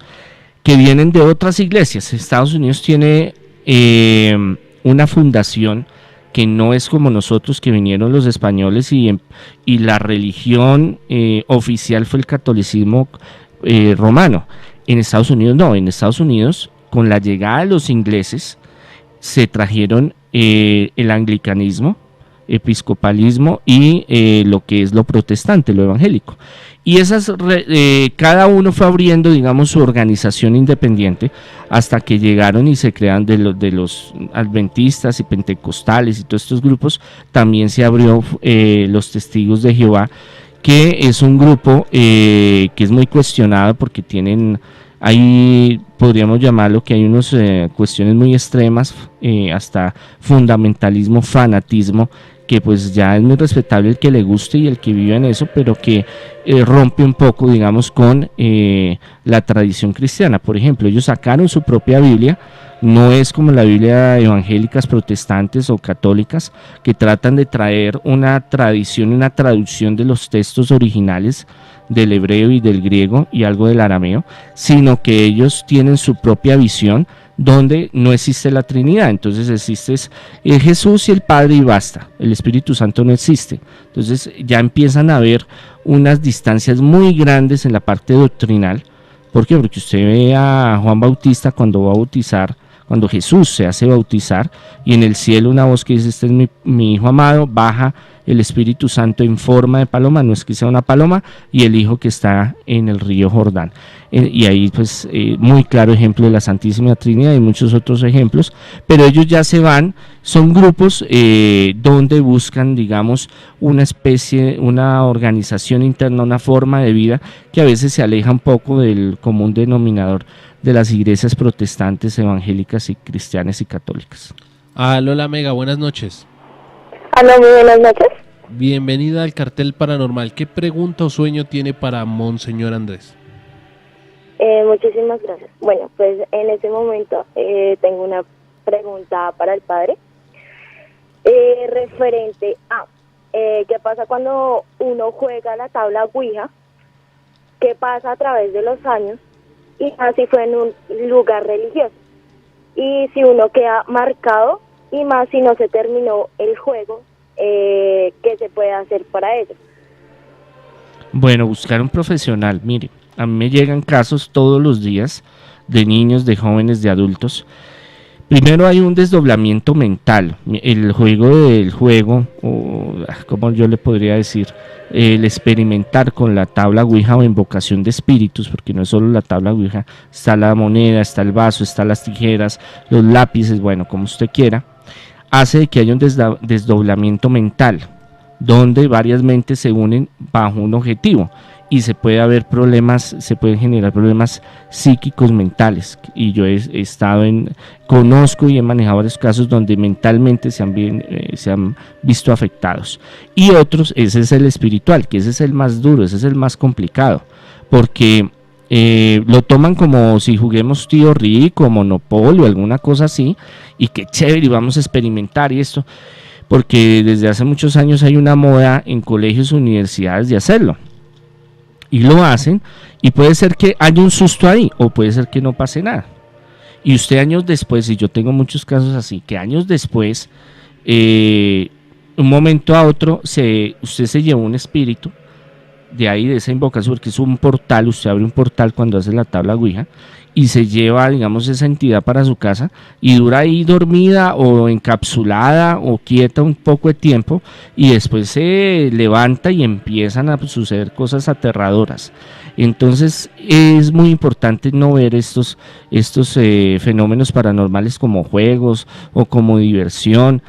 que vienen de otras iglesias. Estados Unidos tiene una fundación que no es como nosotros, que vinieron los españoles y la religión oficial fue el catolicismo romano. En Estados Unidos no, en Estados Unidos con la llegada de los ingleses se trajeron el anglicanismo, episcopalismo y lo que es lo protestante, lo evangélico. Y cada uno fue abriendo, digamos, su organización independiente hasta que llegaron y se crean de los adventistas y pentecostales y todos estos grupos. También se abrió los Testigos de Jehová, que es un grupo que es muy cuestionado porque podríamos llamarlo que hay unas cuestiones muy extremas, hasta fundamentalismo, fanatismo, que pues ya es muy respetable el que le guste y el que vive en eso, pero que rompe un poco, digamos, con la tradición cristiana. Por ejemplo, ellos sacaron su propia Biblia, no es como la Biblia evangélicas, protestantes o católicas, que tratan de traer una tradición, una traducción de los textos originales del hebreo y del griego y algo del arameo, sino que ellos tienen su propia visión donde no existe la Trinidad. Entonces existe Jesús y el Padre y basta, el Espíritu Santo no existe. Entonces ya empiezan a haber unas distancias muy grandes en la parte doctrinal. ¿Por qué? Porque usted ve a Juan Bautista cuando va a bautizar, cuando Jesús se hace bautizar, y en el cielo una voz que dice: este es mi Hijo amado, baja el Espíritu Santo en forma de paloma, no es que sea una paloma, y el Hijo que está en el río Jordán. Y ahí pues muy claro ejemplo de la Santísima Trinidad y muchos otros ejemplos, pero ellos ya se van, son grupos donde buscan, digamos, una especie, una organización interna, una forma de vida que a veces se aleja un poco del común denominador de las iglesias protestantes, evangélicas y cristianas y católicas. Lola Mega, buenas noches. Aló, muy buenas noches. Bienvenida al Cartel Paranormal. ¿Qué pregunta o sueño tiene para Monseñor Andrés? Muchísimas gracias. Bueno, pues en este momento tengo una pregunta para el padre referente a qué pasa cuando uno juega la tabla Ouija, qué pasa a través de los años y así fue en un lugar religioso, y si uno queda marcado y más si no se terminó el juego, ¿qué se puede hacer para ello? Bueno, buscar un profesional. Mire, a mí me llegan casos todos los días de niños, de jóvenes, de adultos. Primero hay un desdoblamiento mental. El juego, o como yo le podría decir, el experimentar con la tabla Ouija o invocación de espíritus, porque no es solo la tabla Ouija, está la moneda, está el vaso, están las tijeras, los lápices, bueno, como usted quiera, hace que haya un desdoblamiento mental, donde varias mentes se unen bajo un objetivo y se pueden generar problemas psíquicos mentales. Y yo he estado conozco y he manejado varios casos donde mentalmente se han visto afectados. Y otros, ese es el espiritual, que ese es el más duro, ese es el más complicado, porque lo toman como si juguemos Tío Rico, Monopolio, alguna cosa así, y qué chévere, y vamos a experimentar y esto, porque desde hace muchos años hay una moda en colegios, universidades de hacerlo, y lo hacen, y puede ser que haya un susto ahí, o puede ser que no pase nada, y usted años después, y yo tengo muchos casos así, que años después, un momento a otro, usted se llevó un espíritu, de ahí, de esa invocación, porque es un portal, usted abre un portal cuando hace la tabla Ouija y se lleva, digamos, esa entidad para su casa y dura ahí dormida o encapsulada o quieta un poco de tiempo, y después se levanta y empiezan a suceder cosas aterradoras. Entonces es muy importante no ver estos fenómenos paranormales como juegos o como diversión.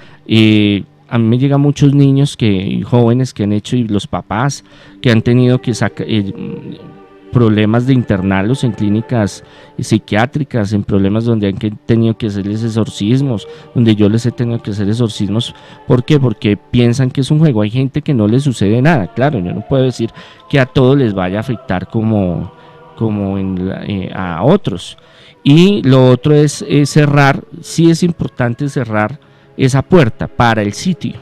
A mí me llegan muchos niños jóvenes que han hecho, y los papás que han tenido que sacar problemas de internarlos en clínicas psiquiátricas, en problemas donde han tenido que hacerles exorcismos, donde yo les he tenido que hacer exorcismos. ¿Por qué? Porque piensan que es un juego. Hay gente que no le sucede nada. Claro, yo no puedo decir que a todos les vaya a afectar como a otros. Y lo otro es cerrar. Sí es importante cerrar esa puerta para el sitio,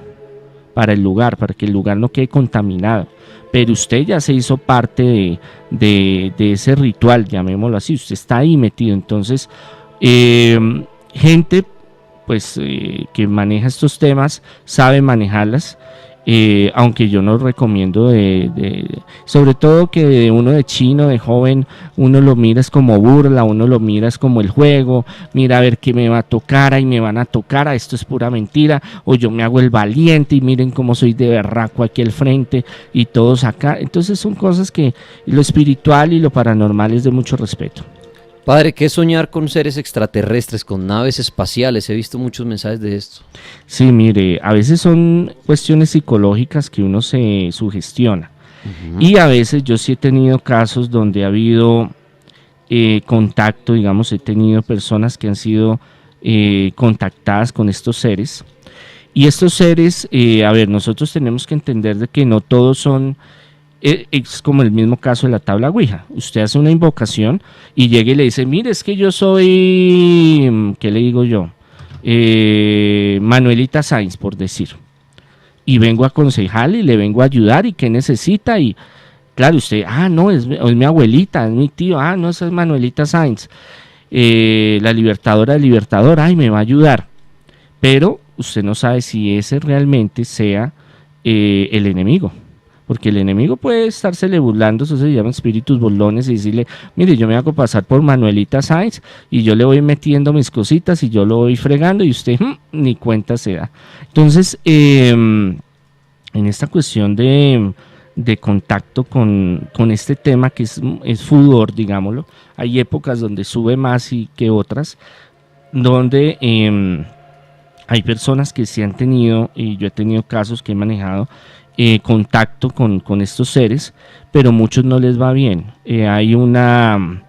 para el lugar, para que el lugar no quede contaminado, pero usted ya se hizo parte de ese ritual, llamémoslo así, usted está ahí metido. Entonces gente pues que maneja estos temas sabe manejarlas, aunque yo no recomiendo sobre todo que uno de chino, de joven, uno lo mira es como burla, uno lo mira es como el juego, mira a ver qué me va a tocar, ahí me van a tocar, esto es pura mentira, o yo me hago el valiente y miren cómo soy de berraco aquí al frente y todos acá. Entonces son cosas que lo espiritual y lo paranormal es de mucho respeto. Padre, ¿qué es soñar con seres extraterrestres, con naves espaciales? He visto muchos mensajes de esto. Sí, mire, a veces son cuestiones psicológicas que uno se sugestiona. Y a veces yo sí he tenido casos donde ha habido contacto, digamos, he tenido personas que han sido contactadas con estos seres. Y estos seres, a ver, nosotros tenemos que entender de que no todos son, es como el mismo caso de la tabla Ouija. Usted hace una invocación y llega y le dice, mire, es que yo soy, ¿qué le digo yo? Manuelita Sáenz, por decir. Y vengo a aconsejarle y le vengo a ayudar y qué necesita. Y claro, usted, no, es mi abuelita, es mi tío, no, esa es Manuelita Sáenz, la libertadora del libertador, me va a ayudar. Pero usted no sabe si ese realmente sea el enemigo. Porque el enemigo puede estársele burlando, eso se llama espíritus burlones, y decirle, mire, yo me hago pasar por Manuelita Sáenz y yo le voy metiendo mis cositas y yo lo voy fregando y usted ni cuenta se da. Entonces, en esta cuestión de contacto con este tema que es fudor, digámoslo, hay épocas donde sube más y que otras, donde hay personas que sí han tenido, y yo he tenido casos que he manejado, contacto con estos seres, pero muchos no les va bien. Hay una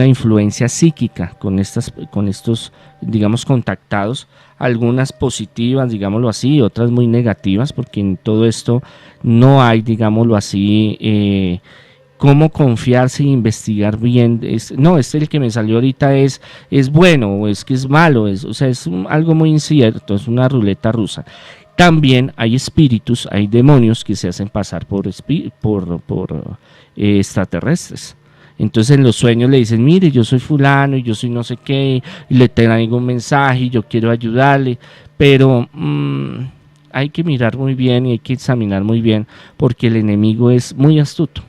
influencia psíquica con estos, digamos, contactados, algunas positivas, digámoslo así, otras muy negativas, porque en todo esto no hay, digámoslo así, cómo confiarse e investigar bien. El que me salió ahorita es bueno, o es que es malo, es algo muy incierto, es una ruleta rusa. También hay espíritus, hay demonios que se hacen pasar por extraterrestres. Entonces en los sueños le dicen, mire, yo soy fulano y yo soy no sé qué, y le traigo un mensaje y yo quiero ayudarle, pero hay que mirar muy bien y hay que examinar muy bien porque el enemigo es muy astuto.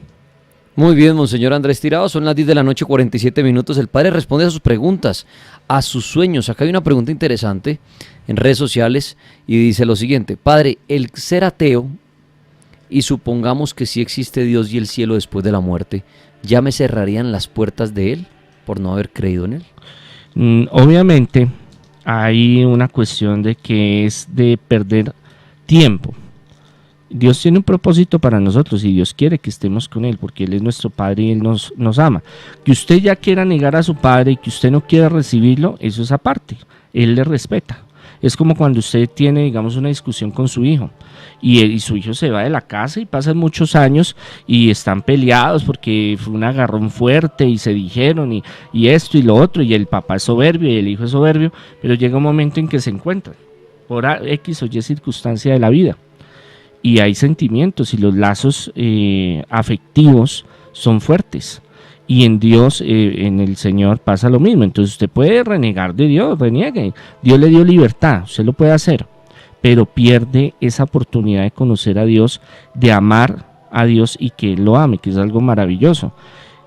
Muy bien, monseñor Andrés Tirado, son las 10 de la noche, 47 minutos. El padre responde a sus preguntas, a sus sueños. Acá hay una pregunta interesante en redes sociales y dice lo siguiente: padre, el ser ateo, y supongamos que sí existe Dios y el cielo después de la muerte, ¿ya me cerrarían las puertas de él por no haber creído en él? Obviamente hay una cuestión de que es de perder tiempo. Dios tiene un propósito para nosotros y Dios quiere que estemos con Él porque Él es nuestro Padre y Él nos ama. Que usted ya quiera negar a su Padre y que usted no quiera recibirlo, eso es aparte. Él le respeta. Es como cuando usted tiene, digamos, una discusión con su hijo y su hijo se va de la casa y pasan muchos años y están peleados porque fue un agarrón fuerte y se dijeron y esto y lo otro, y el papá es soberbio y el hijo es soberbio, pero llega un momento en que se encuentran por X o Y circunstancia de la vida. Y hay sentimientos y los lazos afectivos son fuertes. Y en Dios, en el Señor pasa lo mismo. Entonces usted puede renegar de Dios, reniegue. Dios le dio libertad, usted lo puede hacer. Pero pierde esa oportunidad de conocer a Dios, de amar a Dios y que Él lo ame, que es algo maravilloso.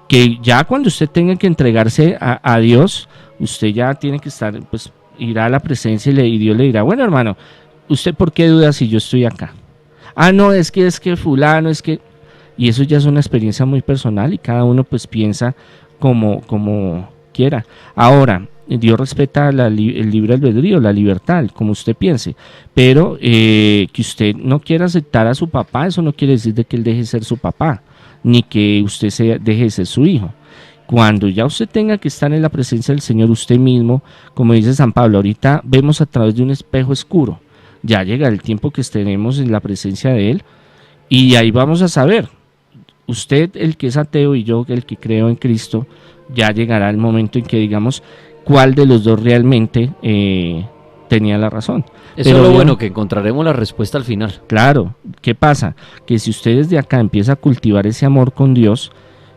Que ya cuando usted tenga que entregarse a Dios, usted ya tiene que estar, pues irá a la presencia y Dios le dirá, bueno hermano, ¿usted por qué duda si yo estoy acá? No, es que fulano, es que... Y eso ya es una experiencia muy personal y cada uno pues piensa como quiera. Ahora, Dios respeta el libre albedrío, la libertad, como usted piense. Pero que usted no quiera aceptar a su papá, eso no quiere decir de que él deje de ser su papá, ni que usted deje de ser su hijo. Cuando ya usted tenga que estar en la presencia del Señor usted mismo, como dice San Pablo, ahorita vemos a través de un espejo oscuro. Ya llega el tiempo que estaremos en la presencia de Él y ahí vamos a saber, usted el que es ateo y yo el que creo en Cristo, ya llegará el momento en que digamos cuál de los dos realmente tenía la razón. Eso es lo bueno, que encontraremos la respuesta al final. Claro, ¿qué pasa? Que si usted desde acá empieza a cultivar ese amor con Dios,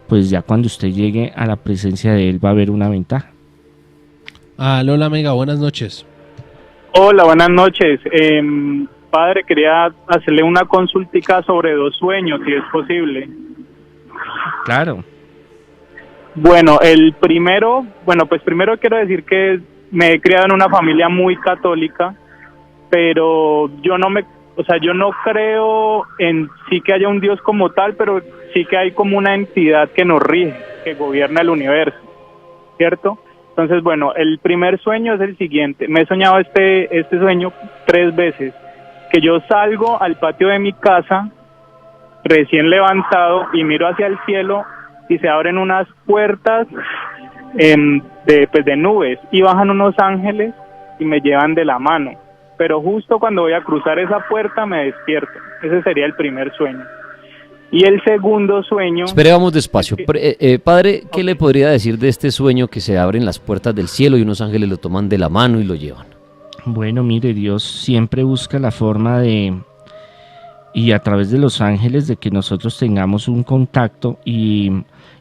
pues ya cuando usted llegue a la presencia de Él va a haber una ventaja. Lola Mega, buenas noches. Hola, buenas noches. Padre, quería hacerle una consultica sobre 2 sueños, si es posible. Claro. Bueno, el primero, pues primero quiero decir que me he criado en una familia muy católica, pero yo no creo en sí que haya un Dios como tal, pero sí que hay como una entidad que nos rige, que gobierna el universo, ¿cierto? Entonces, bueno, el primer sueño es el siguiente. Me he soñado este sueño 3 veces. Que yo salgo al patio de mi casa, recién levantado, y miro hacia el cielo y se abren unas puertas de nubes y bajan unos ángeles y me llevan de la mano. pero justo cuando voy a cruzar esa puerta me despierto. Ese sería el primer sueño. Y el segundo sueño... Espere, vamos despacio. Padre, ¿qué le podría decir de este sueño que se abren las puertas del cielo y unos ángeles lo toman de la mano y lo llevan? Bueno, mire, Dios siempre busca la forma de, y a través de los ángeles, de que nosotros tengamos un contacto, y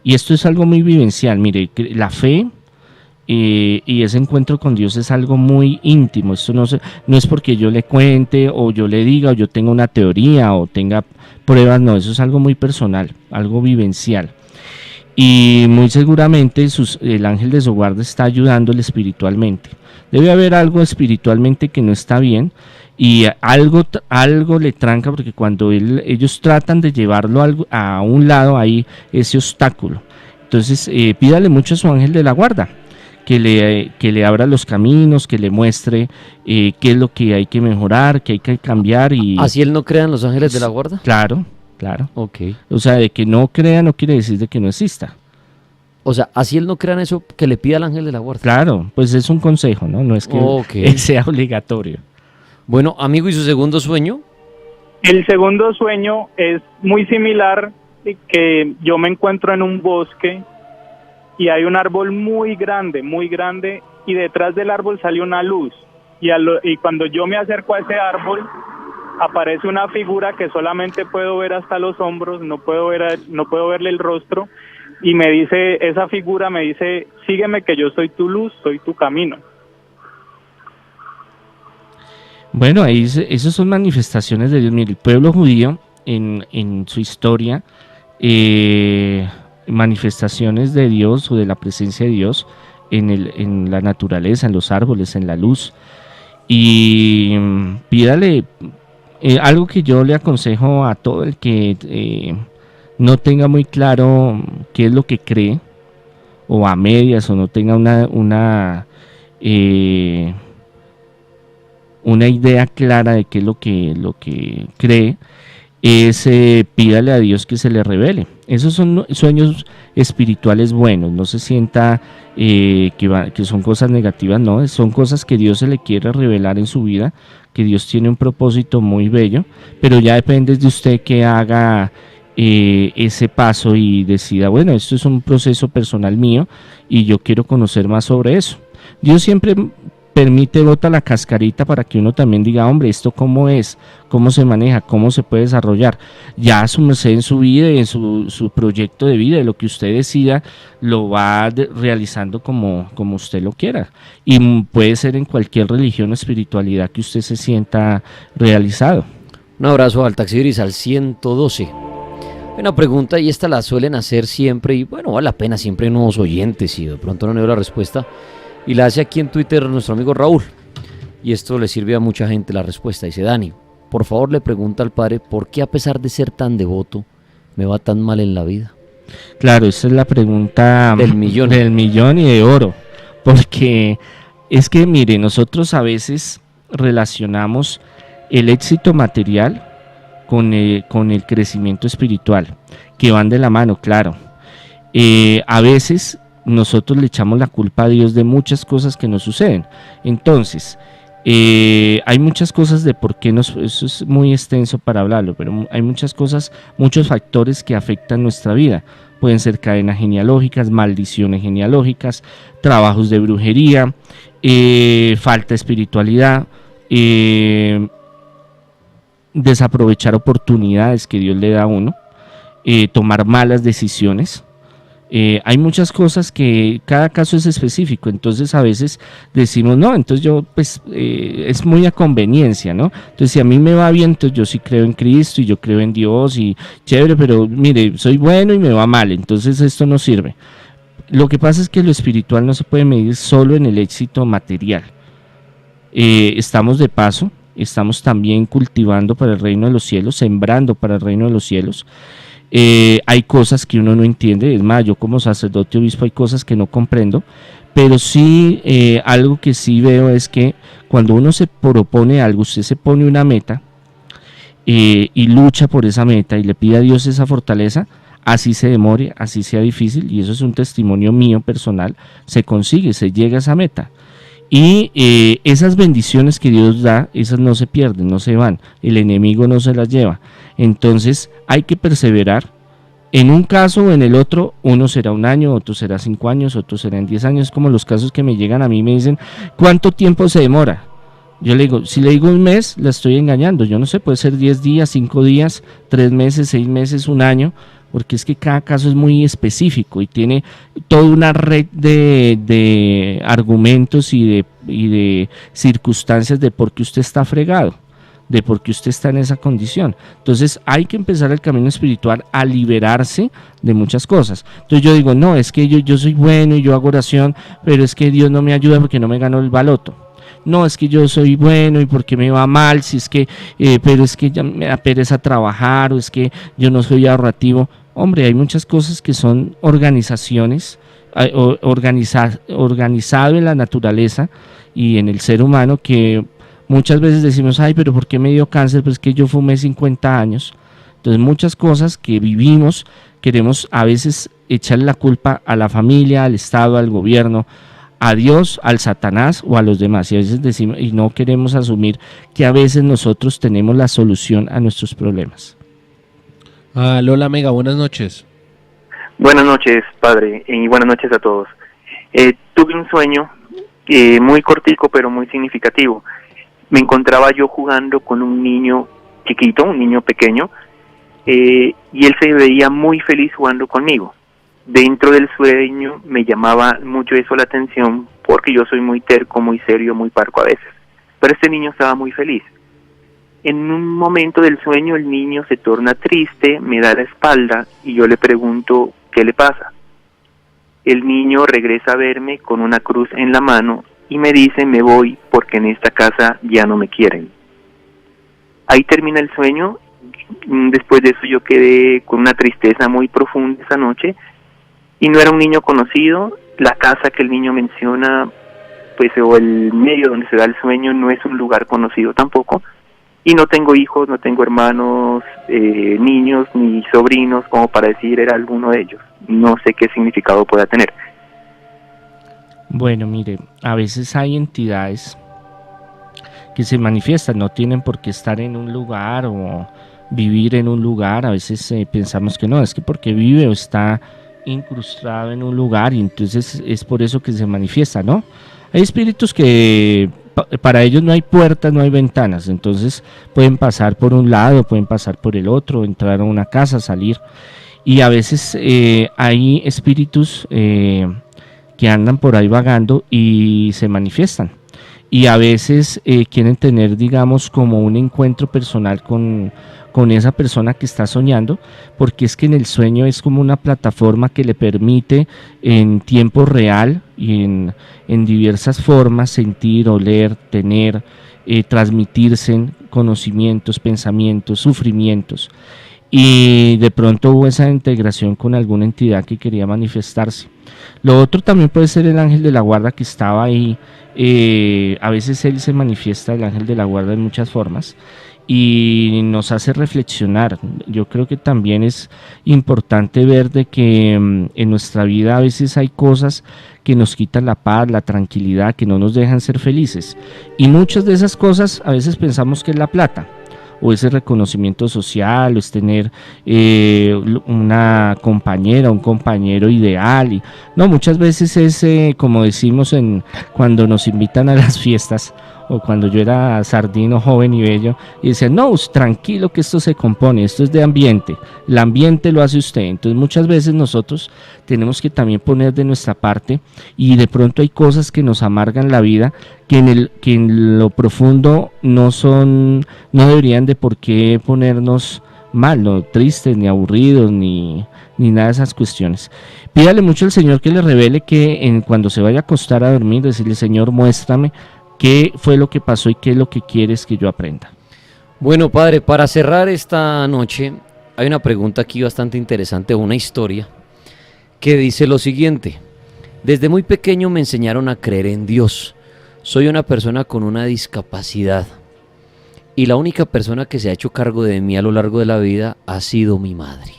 esto es algo muy vivencial. Mire, la fe y ese encuentro con Dios es algo muy íntimo. Esto no es porque yo le cuente o yo le diga o yo tenga una teoría o tenga pruebas, no, eso es algo muy personal, algo vivencial. Y muy seguramente el ángel de su guarda está ayudándole espiritualmente. Debe haber algo espiritualmente que no está bien, y algo le tranca, porque cuando ellos tratan de llevarlo a un lado, hay ese obstáculo. Entonces pídale mucho a su ángel de la guarda, que le abra los caminos, que le muestre qué es lo que hay que mejorar, qué hay que cambiar. ¿Así él no crea en los ángeles de la guarda? Claro. Ok. O sea, de que no crea no quiere decir de que no exista. O sea, así él no crea en eso, que le pida al ángel de la guarda. Claro, pues es un consejo, ¿no? No es que sea obligatorio. Bueno, amigo, ¿y su segundo sueño? El segundo sueño es muy similar, que yo me encuentro en un bosque y hay un árbol muy grande, y detrás del árbol sale una luz. Y cuando yo me acerco a ese árbol, aparece una figura que solamente puedo ver hasta los hombros, no puedo verle el rostro, y esa figura me dice, sígueme que yo soy tu luz, soy tu camino. Bueno, esas son manifestaciones de Dios. Mire, el pueblo judío en su historia, manifestaciones de Dios o de la presencia de Dios en la naturaleza, en los árboles, en la luz. Y pídale algo que yo le aconsejo a todo el que no tenga muy claro qué es lo que cree, o a medias, o no tenga una idea clara de qué es lo que cree, pídale a Dios que se le revele. Esos son sueños espirituales buenos. No se sienta que son cosas negativas, no, son cosas que Dios se le quiere revelar en su vida, que Dios tiene un propósito muy bello, pero ya depende de usted que haga ese paso y decida, bueno, esto es un proceso personal mío y yo quiero conocer más sobre eso. Dios siempre bota la cascarita para que uno también diga, hombre, esto cómo es, cómo se maneja, cómo se puede desarrollar. Ya su merced en su vida y en su proyecto de vida, de lo que usted decida, lo va realizando como usted lo quiera. Y puede ser en cualquier religión o espiritualidad que usted se sienta realizado. Un abrazo al Taxi Gris al 112. Una pregunta, y esta la suelen hacer siempre, y bueno, vale la pena, siempre nuevos oyentes, y de pronto no le doy la respuesta. Y la hace aquí en Twitter nuestro amigo Raúl. Y esto le sirve a mucha gente la respuesta. Dice, Dani, por favor le pregunta al padre, ¿por qué a pesar de ser tan devoto, me va tan mal en la vida? Claro, esa es la pregunta del millón. Del millón y de oro. Porque es que, mire, nosotros a veces relacionamos el éxito material con el crecimiento espiritual, que van de la mano, claro. A veces nosotros le echamos la culpa a Dios de muchas cosas que nos suceden. Entonces, hay muchas cosas de por qué eso es muy extenso para hablarlo, pero hay muchas cosas, muchos factores que afectan nuestra vida. Pueden ser cadenas genealógicas, maldiciones genealógicas, trabajos de brujería, falta de espiritualidad, desaprovechar oportunidades que Dios le da a uno, tomar malas decisiones. Hay muchas cosas que cada caso es específico, entonces a veces decimos, no, entonces yo pues es muy a conveniencia, ¿no? Entonces si a mí me va bien, entonces yo sí creo en Cristo y yo creo en Dios y chévere, pero mire, soy bueno y me va mal, entonces esto no sirve. Lo que pasa es que lo espiritual no se puede medir solo en el éxito material. Estamos de paso, estamos también cultivando para el reino de los cielos, sembrando para el reino de los cielos. Hay cosas que uno no entiende, es más, yo como sacerdote obispo hay cosas que no comprendo, pero sí algo que sí veo es que cuando uno se propone algo, usted se pone una meta y lucha por esa meta y le pide a Dios esa fortaleza, así se demore, así sea difícil, y eso es un testimonio mío personal, se consigue, se llega a esa meta. Y esas bendiciones que Dios da, esas no se pierden, no se van, el enemigo no se las lleva. Entonces hay que perseverar. En un caso o en el otro, uno será 1 año, otro será 5 años, otro será en 10 años, como los casos que me llegan a mí me dicen, ¿cuánto tiempo se demora? Yo le digo, si le digo 1 mes, la estoy engañando, yo no sé, puede ser 10 días, 5 días, 3 meses, 6 meses, 1 año, porque es que cada caso es muy específico y tiene toda una red de argumentos y de circunstancias de por qué usted está fregado, de por qué usted está en esa condición. Entonces hay que empezar el camino espiritual a liberarse de muchas cosas. Entonces yo digo, no, es que yo soy bueno y yo hago oración, pero es que Dios no me ayuda porque no me ganó el baloto. No, es que yo soy bueno y porque me va mal, si es que, pero es que ya me da pereza trabajar, o es que yo no soy ahorrativo. Hombre, hay muchas cosas que son organizaciones, organizado en la naturaleza y en el ser humano, que muchas veces decimos, ay, pero ¿por qué me dio cáncer? Pues es que yo fumé 50 años. Entonces muchas cosas que vivimos, queremos a veces echarle la culpa a la familia, al Estado, al gobierno, a Dios, al Satanás o a los demás, y a veces decimos, y no queremos asumir que a veces nosotros tenemos la solución a nuestros problemas. Lola Mega, buenas noches. Buenas noches, padre, y buenas noches a todos. Tuve un sueño muy cortico, pero muy significativo. Me encontraba yo jugando con un niño chiquito, un niño pequeño, y él se veía muy feliz jugando conmigo. Dentro del sueño me llamaba mucho eso la atención, porque yo soy muy terco, muy serio, muy parco a veces. Pero este niño estaba muy feliz. En un momento del sueño el niño se torna triste, me da la espalda y yo le pregunto ¿qué le pasa? El niño regresa a verme con una cruz en la mano y me dice me voy porque en esta casa ya no me quieren. Ahí termina el sueño. Después de eso yo quedé con una tristeza muy profunda esa noche. Y no era un niño conocido, la casa que el niño menciona, pues, o el medio donde se da el sueño no es un lugar conocido tampoco, y no tengo hijos, no tengo hermanos, niños, ni sobrinos, como para decir era alguno de ellos. No sé qué significado pueda tener. Bueno, mire, a veces hay entidades que se manifiestan, no tienen por qué estar en un lugar o vivir en un lugar. A veces pensamos que no, es que porque vive o está incrustado en un lugar y entonces es por eso que se manifiesta, ¿no? Hay espíritus que para ellos no hay puertas, no hay ventanas, entonces pueden pasar por un lado, pueden pasar por el otro, entrar a una casa, salir, y a veces hay espíritus que andan por ahí vagando y se manifiestan, y a veces quieren tener, digamos, como un encuentro personal con esa persona que está soñando, porque es que en el sueño es como una plataforma que le permite en tiempo real y en diversas formas sentir, oler, tener, transmitirse conocimientos, pensamientos, sufrimientos, y de pronto hubo esa integración con alguna entidad que quería manifestarse. Lo otro también puede ser el ángel de la guarda que estaba ahí. A veces él se manifiesta, el ángel de la guarda, en muchas formas y nos hace reflexionar. Yo creo que también es importante ver de que en nuestra vida a veces hay cosas que nos quitan la paz, la tranquilidad, que no nos dejan ser felices, y muchas de esas cosas a veces pensamos que es la plata, o ese reconocimiento social, o es tener una compañera, un compañero ideal, y no, muchas veces es como decimos cuando nos invitan a las fiestas, o cuando yo era sardino, joven y bello, y decían, no, tranquilo que esto se compone, esto es de ambiente, el ambiente lo hace usted. Entonces muchas veces nosotros tenemos que también poner de nuestra parte, y de pronto hay cosas que nos amargan la vida, que en lo profundo no deberían de por qué ponernos mal, no tristes, ni aburridos, ni nada de esas cuestiones. Pídale mucho al Señor que le revele que cuando se vaya a acostar a dormir, decirle, Señor, muéstrame qué fue lo que pasó y qué es lo que quieres que yo aprenda. Bueno, padre, para cerrar esta noche, hay una pregunta aquí bastante interesante, una historia, que dice lo siguiente: desde muy pequeño me enseñaron a creer en Dios. Soy una persona con una discapacidad, y la única persona que se ha hecho cargo de mí a lo largo de la vida ha sido mi madre.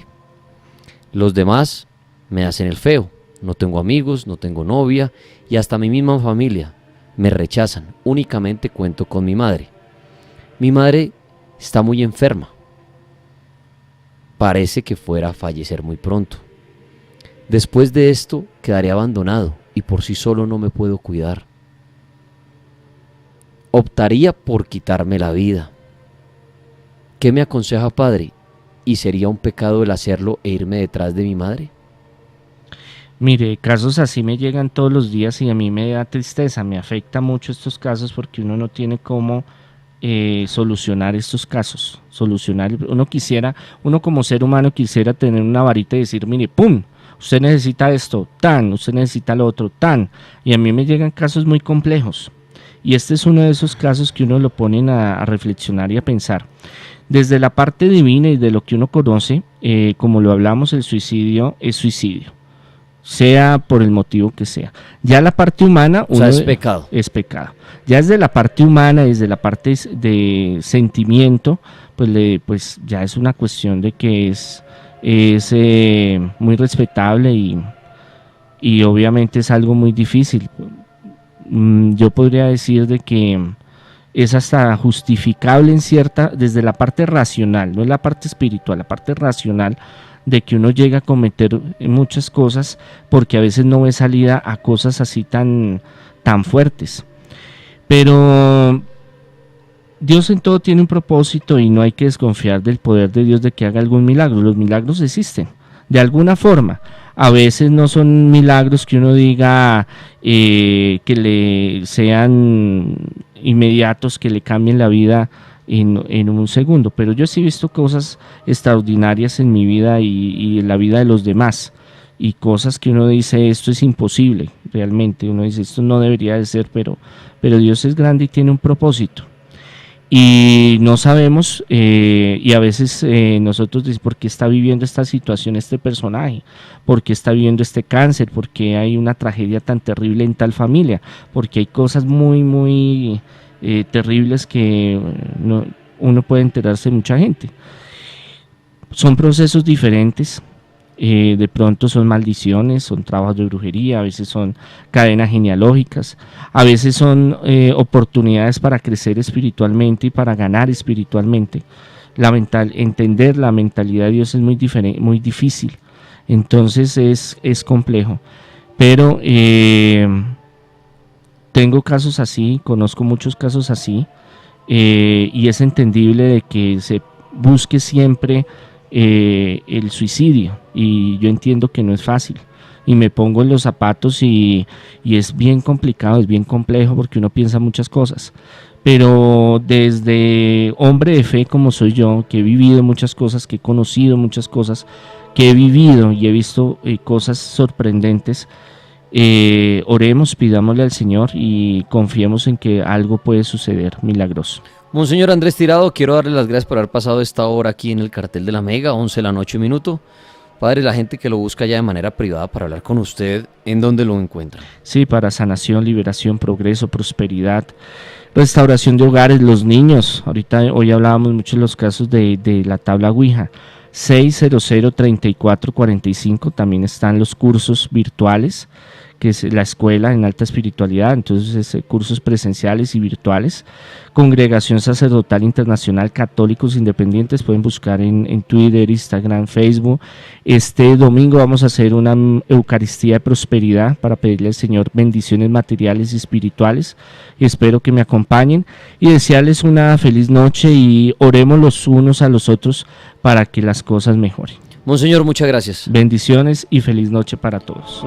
Los demás me hacen el feo, no tengo amigos, no tengo novia, y hasta mi misma familia me rechazan, únicamente cuento con mi madre. Mi madre está muy enferma. Parece que fuera a fallecer muy pronto. Después de esto quedaré abandonado y por sí solo no me puedo cuidar. Optaría por quitarme la vida. ¿Qué me aconseja, padre? ¿Y sería un pecado el hacerlo e irme detrás de mi madre? Mire, casos así me llegan todos los días y a mí me da tristeza, me afecta mucho estos casos porque uno no tiene cómo solucionar estos casos. Uno como ser humano quisiera tener una varita y decir, mire, ¡pum! Usted necesita esto, tan, usted necesita lo otro, tan. Y a mí me llegan casos muy complejos. Y este es uno de esos casos que uno lo ponen a reflexionar y a pensar. Desde la parte divina y de lo que uno conoce, como lo hablamos, el suicidio es suicidio, sea por el motivo que sea. Ya la parte humana... O sea, es pecado. Es pecado. Ya desde la parte humana, desde la parte de sentimiento, pues ya es una cuestión de que es muy respetable y obviamente es algo muy difícil. Yo podría decir de que es hasta justificable desde la parte racional, no es la parte espiritual, la parte racional, de que uno llega a cometer muchas cosas porque a veces no ve salida a cosas así tan fuertes. Pero Dios en todo tiene un propósito y no hay que desconfiar del poder de Dios de que haga algún milagro. Los milagros existen, de alguna forma. A veces no son milagros que uno diga que le sean inmediatos, que le cambien la vida en un segundo, pero yo sí he visto cosas extraordinarias en mi vida y en la vida de los demás, y cosas que uno dice, esto es imposible, realmente, uno dice, esto no debería de ser, pero Dios es grande y tiene un propósito. Y no sabemos, y a veces nosotros decimos, ¿por qué está viviendo esta situación este personaje? ¿Por qué está viviendo este cáncer? ¿Por qué hay una tragedia tan terrible en tal familia? Porque hay cosas muy terribles que uno puede enterarse de mucha gente. Son procesos diferentes. De pronto son maldiciones, son trabajos de brujería, a veces son cadenas genealógicas, a veces son oportunidades para crecer espiritualmente y para ganar espiritualmente. Entender la mentalidad de Dios es muy difícil, entonces es complejo, pero tengo casos así, conozco muchos casos así, y es entendible de que se busque siempre el suicidio, y yo entiendo que no es fácil y me pongo en los zapatos y es bien complicado, es bien complejo porque uno piensa muchas cosas, pero desde hombre de fe como soy yo, que he vivido muchas cosas, que he conocido muchas cosas, que he vivido y he visto cosas sorprendentes, oremos, pidámosle al Señor y confiemos en que algo puede suceder milagroso. Monseñor Andrés Tirado, quiero darle las gracias por haber pasado esta hora aquí en el cartel de la Mega, 11 de la noche, minuto. Padre, la gente que lo busca ya de manera privada para hablar con usted, ¿en dónde lo encuentra? Sí, para sanación, liberación, progreso, prosperidad, restauración de hogares, los niños. Hoy hablábamos mucho de los casos de la tabla Ouija. 600-3445, también están los cursos virtuales, que es la escuela en alta espiritualidad, entonces cursos presenciales y virtuales. Congregación Sacerdotal Internacional Católicos Independientes, pueden buscar en Twitter, Instagram, Facebook. Este domingo vamos a hacer una Eucaristía de prosperidad para pedirle al Señor bendiciones materiales y espirituales, y espero que me acompañen y desearles una feliz noche y oremos los unos a los otros para que las cosas mejoren. Monseñor, muchas gracias. Bendiciones y feliz noche para todos.